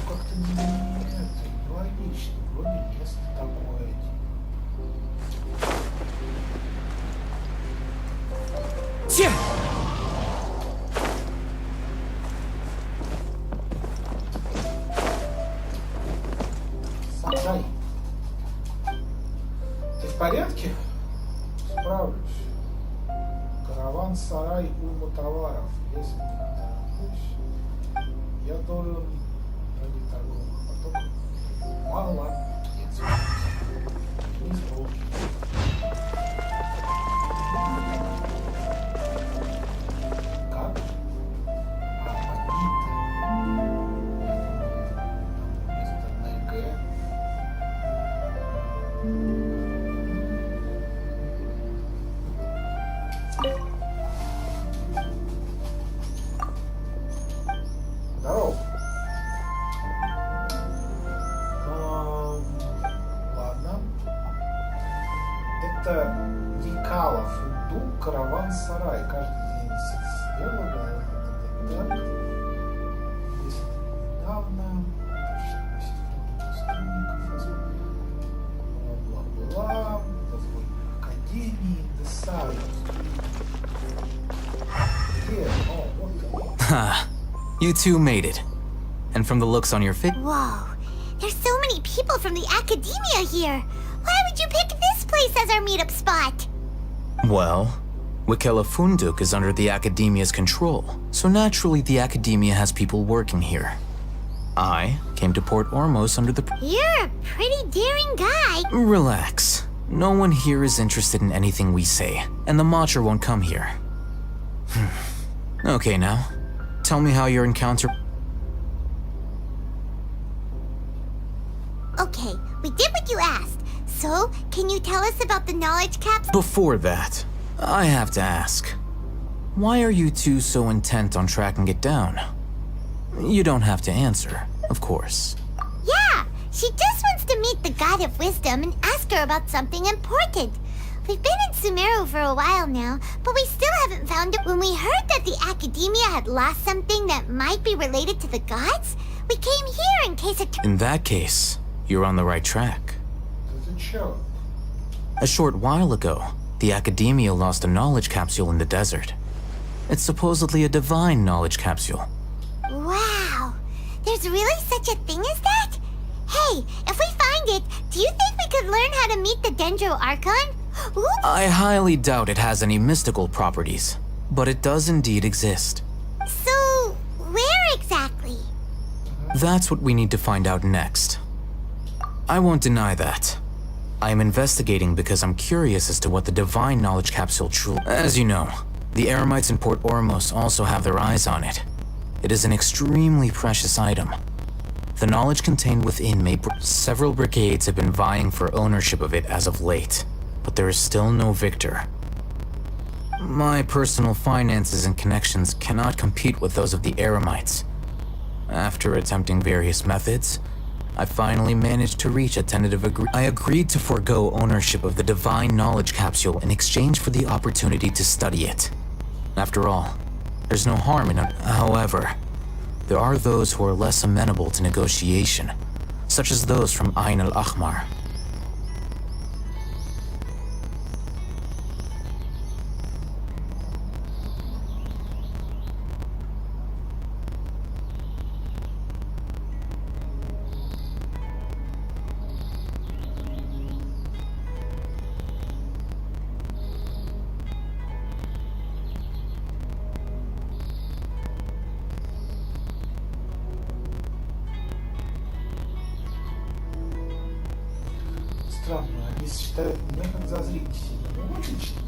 Как-то нелогично. Вроде место такое. Саджай. Ты в порядке? Справлюсь. Караван-сарай, уйма товаров. Если не тороплюсь, я должен ради торговых потоков. Молодец. Не сброки. Как? Здорово. Ладно. Это Дикалов, Фундук, караван-сарай. Каждый день съела, так. Если недавно, бла-бла-бла, дозвольные академии, Десайр. Где? О, вот Ha. You two made it. And from the looks on your face. Whoa, there's so many people from the academia here. Why would you pick this place as our meetup spot? Well, Wikela Funduk is under the Academia's control, so naturally the Academia has people working here. I came to Port Ormos under the... You're a pretty daring guy. Relax. No one here is interested in anything we say, and the Matcher won't come here. Okay now, tell me how your encounter... Okay, we did what you asked. So, can you tell us about the knowledge caps? Before that, I have to ask. Why are you two so intent on tracking it down? You don't have to answer, of course. Yeah, she just wants to meet the God of Wisdom and ask her about something important. We've been in Sumeru for a while now, but we still haven't found it. When we heard that the Academia had lost something that might be related to the gods, we came here in case it... In that case, you're on the right track. Does it show? A short while ago, the Academia lost a knowledge capsule in the desert. It's supposedly a divine knowledge capsule. Wow, there's really such a thing as that? Hey, if we find it, do you think we could learn how to meet the Dendro Archon? Oops. I highly doubt it has any mystical properties, but it does indeed exist. So, where exactly? That's what we need to find out next. I won't deny that. I am investigating because I'm curious as to what the divine knowledge capsule truly... As you know, the Eremites in Port Ormos also have their eyes on it. It is an extremely precious item. The knowledge contained within may... Several brigades have been vying for ownership of it as of late, but there is still no victor. My personal finances and connections cannot compete with those of the Eremites. After attempting various methods, I finally managed to reach a tentative agreement. I agreed to forego ownership of the divine knowledge capsule in exchange for the opportunity to study it. After all, there's no harm in it. However, there are those who are less amenable to negotiation, such as those from Ain al-Ahmar. странно, они считают меня как за зрителей. Ну, отлично.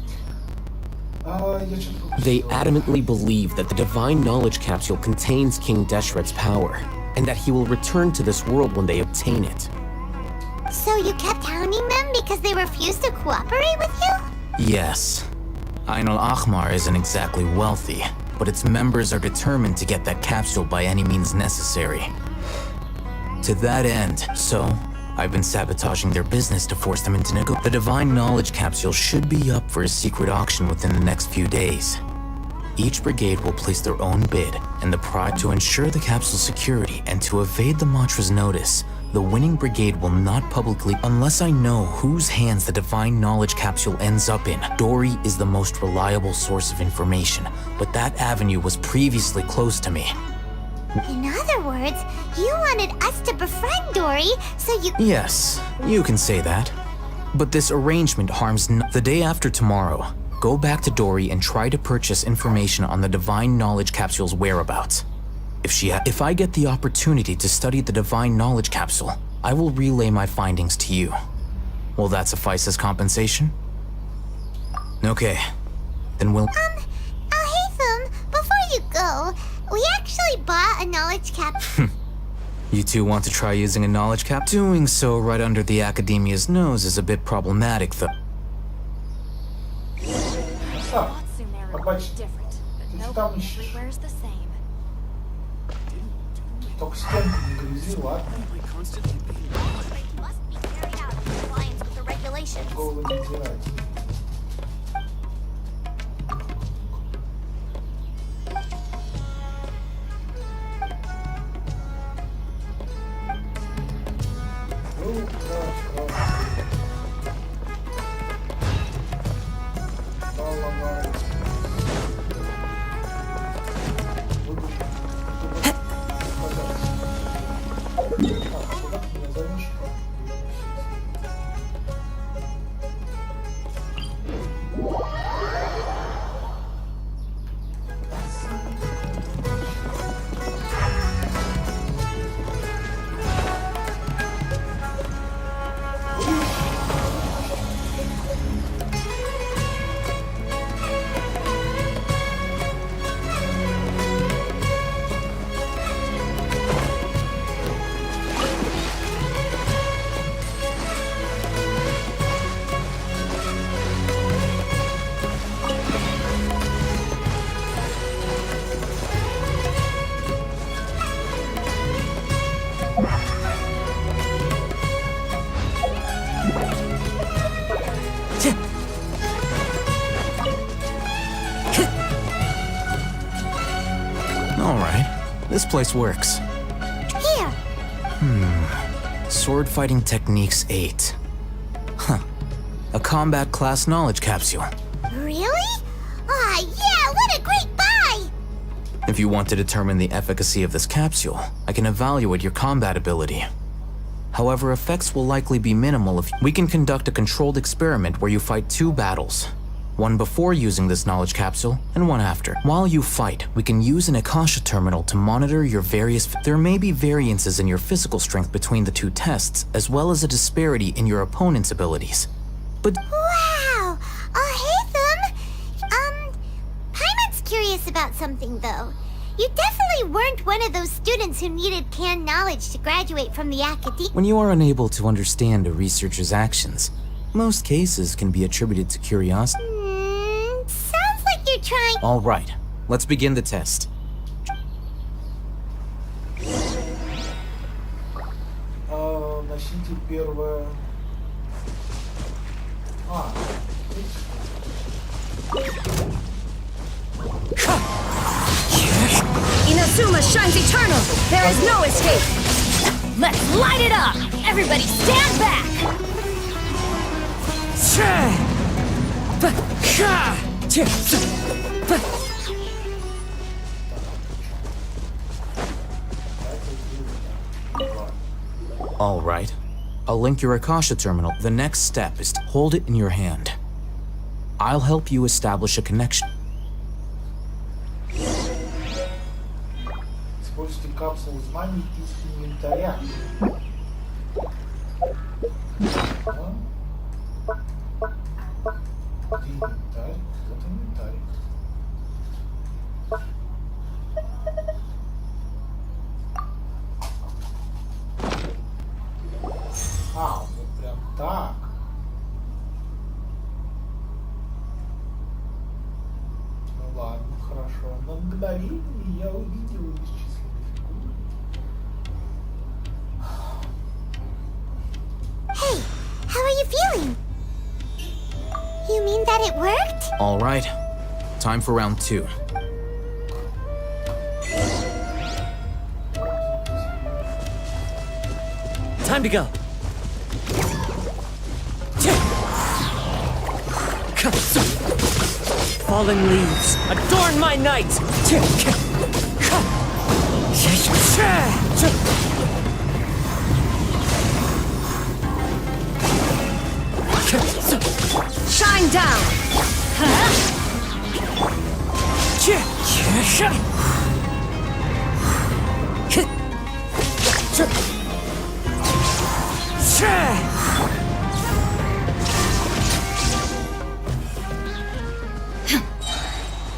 Я что-то пропустил. They adamantly believe that the divine knowledge capsule contains King Deshret's power, and that he will return to this world when they obtain it. So you kept hounding them because they refused to cooperate with you? Yes. Ain al-Ahmar isn't exactly wealthy, but its members are determined to get that capsule by any means necessary. To that end, I've been sabotaging their business to force them into The divine knowledge capsule should be up for a secret auction within the next few days. Each brigade will place their own bid, and the prize to ensure the capsule's security and to evade the Mantra's notice. The winning brigade will not publicly unless I know whose hands the divine knowledge capsule ends up in. Dory is the most reliable source of information, but that avenue was previously closed to me. In other words, you wanted us to befriend Dory, so you... Yes, you can say that. But this arrangement harms the day after tomorrow. Go back to Dory and try to purchase information on the divine knowledge capsule's whereabouts. If I get the opportunity to study the divine knowledge capsule, I will relay my findings to you. Will that suffice as compensation? Okay, then we'll... Al-Haytham, before you go, we actually bought a knowledge cap. You two want to try using a knowledge cap? Doing so right under the Academia's nose is a bit problematic, though. Thought Sumeru was different, but nobody everywhere's the same. Только стенку не грызи, ладно? Must be carried out in compliance with the regulations. Голову не терять. This place works. Here! Sword Fighting Techniques 8. Huh. A combat class knowledge capsule. Really? Ah, yeah, what a great buy! If you want to determine the efficacy of this capsule, I can evaluate your combat ability. However, effects will likely be minimal if we can conduct a controlled experiment where you fight 2 battles. One before using this knowledge capsule, and one after. While you fight, we can use an Akasha terminal to monitor your various... There may be variances in your physical strength between the 2 tests, as well as a disparity in your opponent's abilities. But... Wow! Haytham! Paimon's curious about something, though. You definitely weren't one of those students who needed canned knowledge to graduate from the academy. When you are unable to understand a researcher's actions, most cases can be attributed to curiosity. Sounds like you're trying... All right, let's begin the test. Носите первое... Inazuma shines eternal! There is no escape! Let's light it up! Everybody stand back! All right. I'll link your Akasha terminal. The next step is to hold it in your hand. I'll help you establish a connection. Используйте капсулу знаний из инвентаря. А, вот прям так. Ну ладно, хорошо. На мгновение я увидел бесчисленные фигуры. Hey, how are you feeling? You mean that it worked? All right. Time for round 2. Time to go. Fallen leaves, adorn my night. Shine down!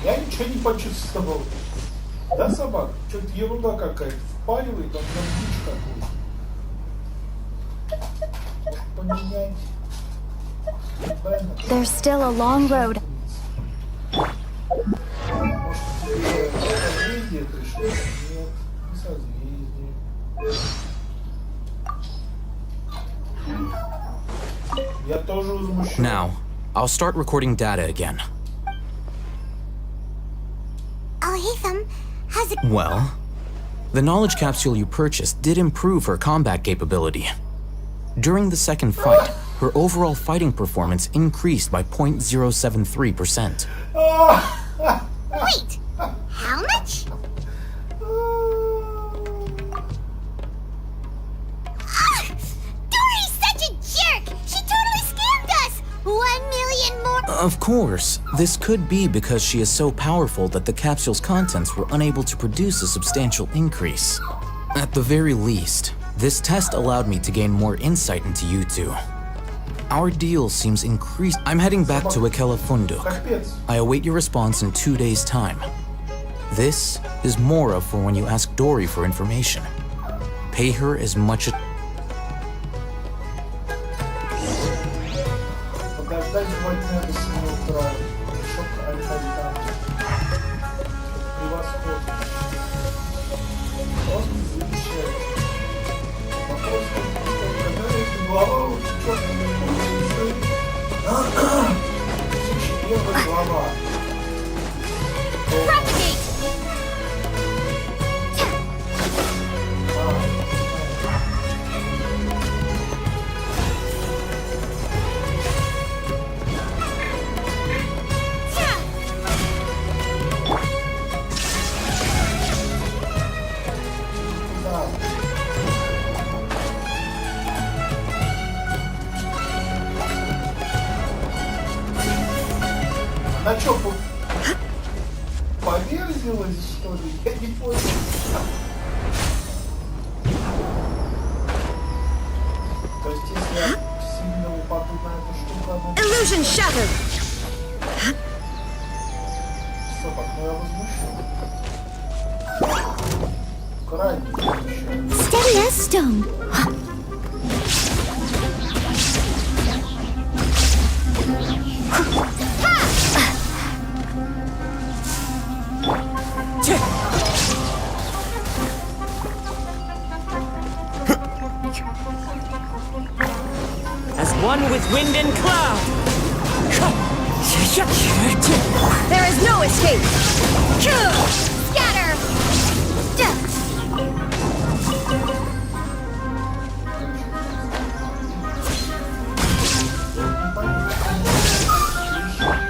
Я ничего не почувствовал. Да, собак? Что-то ерунда какая-то. Впаривает, он прям дичь какую-то. Может поменять? There's still a long road. Может, созвездие пришло? Нет, не созвездие. Я тоже возмущен. Now, I'll start recording data again. Oh, hey, Thumb. How's it? Well, the knowledge capsule you purchased did improve her combat capability. During the second fight, her overall fighting performance increased by 0.073%. Wait, how much? Dory's such a jerk! She totally scammed us! 1 million more. Of course, this could be because she is so powerful that the capsule's contents were unable to produce a substantial increase. At the very least, this test allowed me to gain more insight into you two. Our deal seems increased. I'm heading back to Akela Funduk. I await your response in 2 days' time. This is Mora for when you ask Dory for information. Pay her as much as... Подождать сегодня до 7 утра. Шок альфа-витам. Превосходно. Просто замечательно. Вопрос, когда эта глава черная первая глава. Она что, поверзилась, что ли? Я не понял. То есть, если я сильно упаду на эту штуку, она... Illusion shattered! Собак, ну я возмущен. Крайне возмущен. Steady as stone. As one with wind and cloud. There is no escape! Scatter!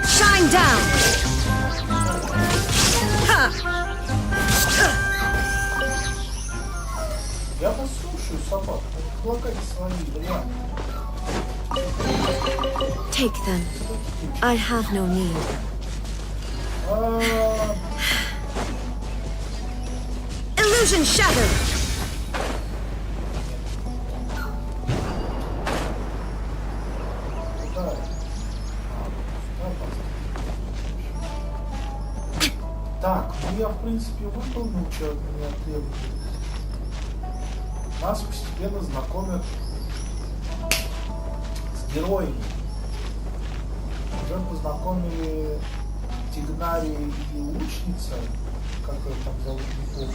Shine down! Я вас слушаю, собак. Предлагайте свои варианты. Take them. I have no need. Illusion shattered! Так, ну я в принципе выполнил, что от меня требует. Нас постепенно знакомят героями. Уже познакомили Тигнария и лучница, как ее там зовут, не помню.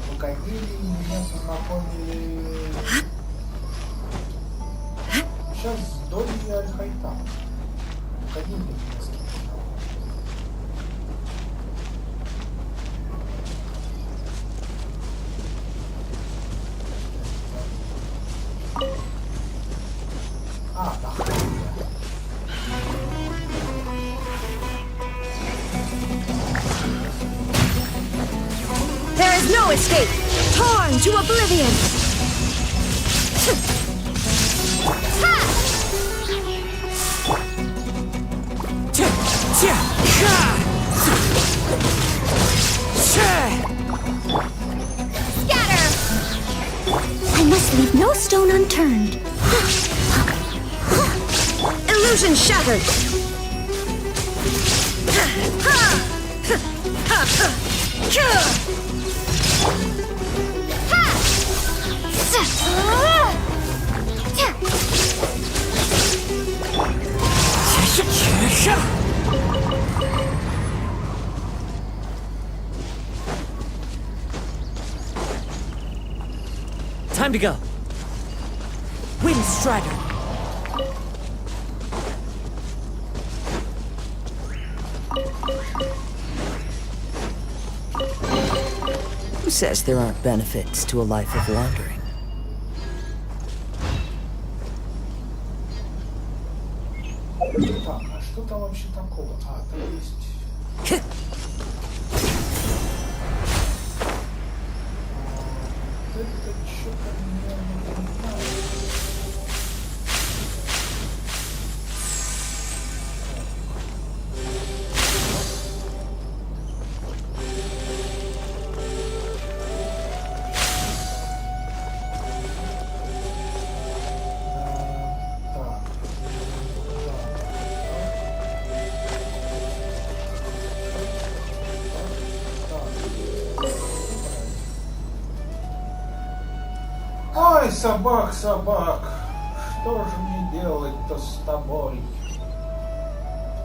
В Академии меня познакомили... Сейчас с Долей Аль-Хайтам. В Академии меня с кем There is no escape! Torn to oblivion! Scatter! I must leave no stone unturned. Illusion shattered! Time to go. Wind Strider. Who says there aren't benefits to a life of wandering? Так, а что там вообще такого? А, там есть... Это что-то мне не знаю. Ой, собак, собак, что же мне делать-то с тобой?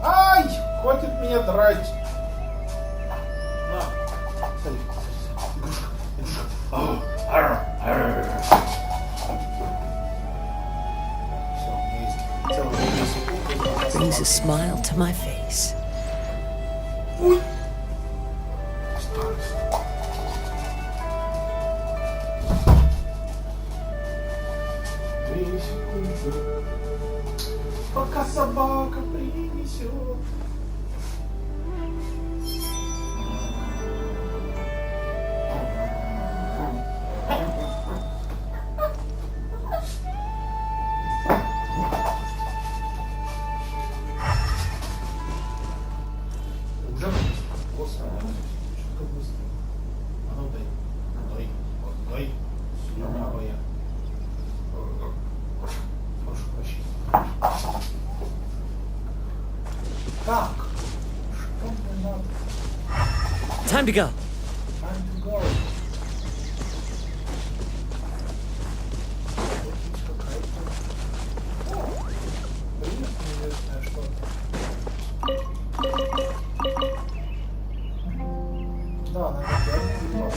Ай, хватит меня драть. На, смотри, игрушка, игрушка. Все, у меня есть целые 2 секунды. Brings a smile to my face. Ой. Пока собака принесет. Уже быстро. Что-то быстро. А ну дай. Дай. Слюнявая. Прошу прощения. Так, что мне надо? Time to go. Time to go. Привет, неизвестное что-то. Да, наверное,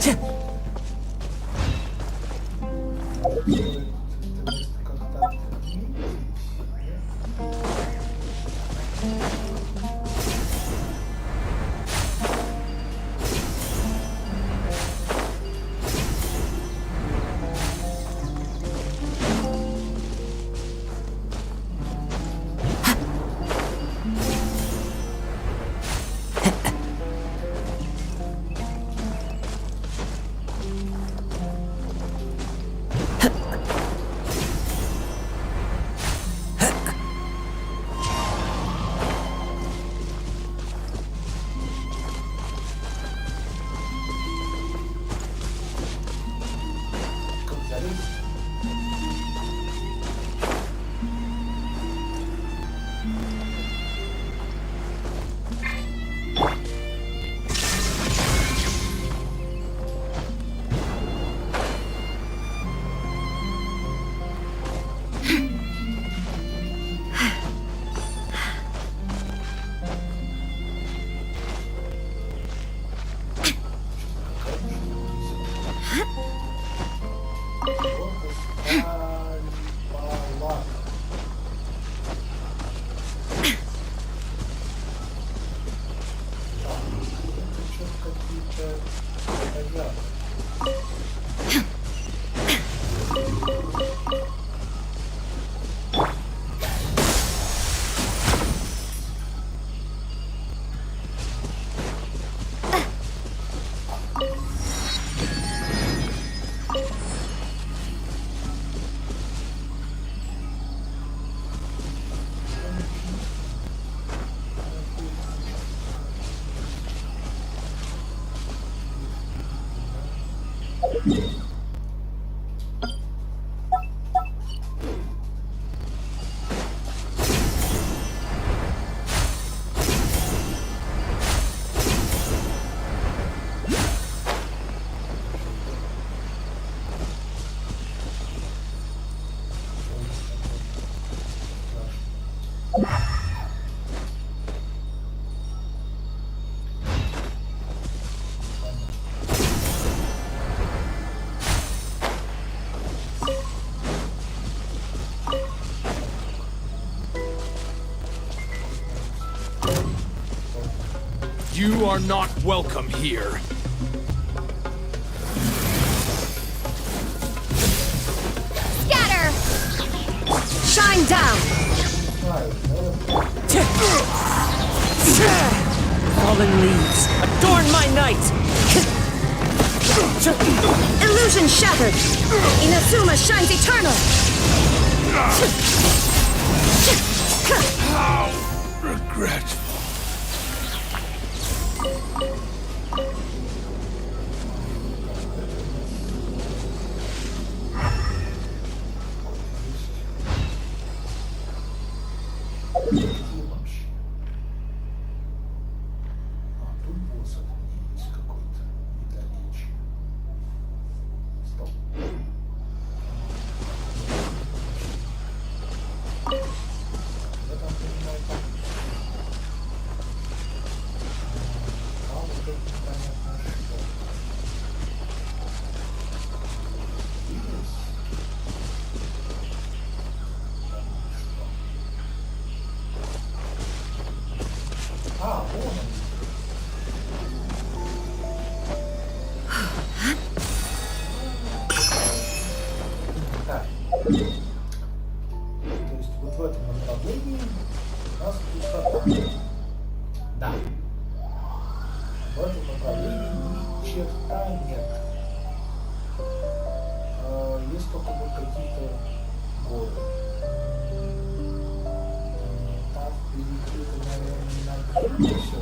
You are not welcome here. Scatter! Shine down! Fallen leaves, adorn my night! Illusion shattered! Inazuma shines eternal! How regretful. Все.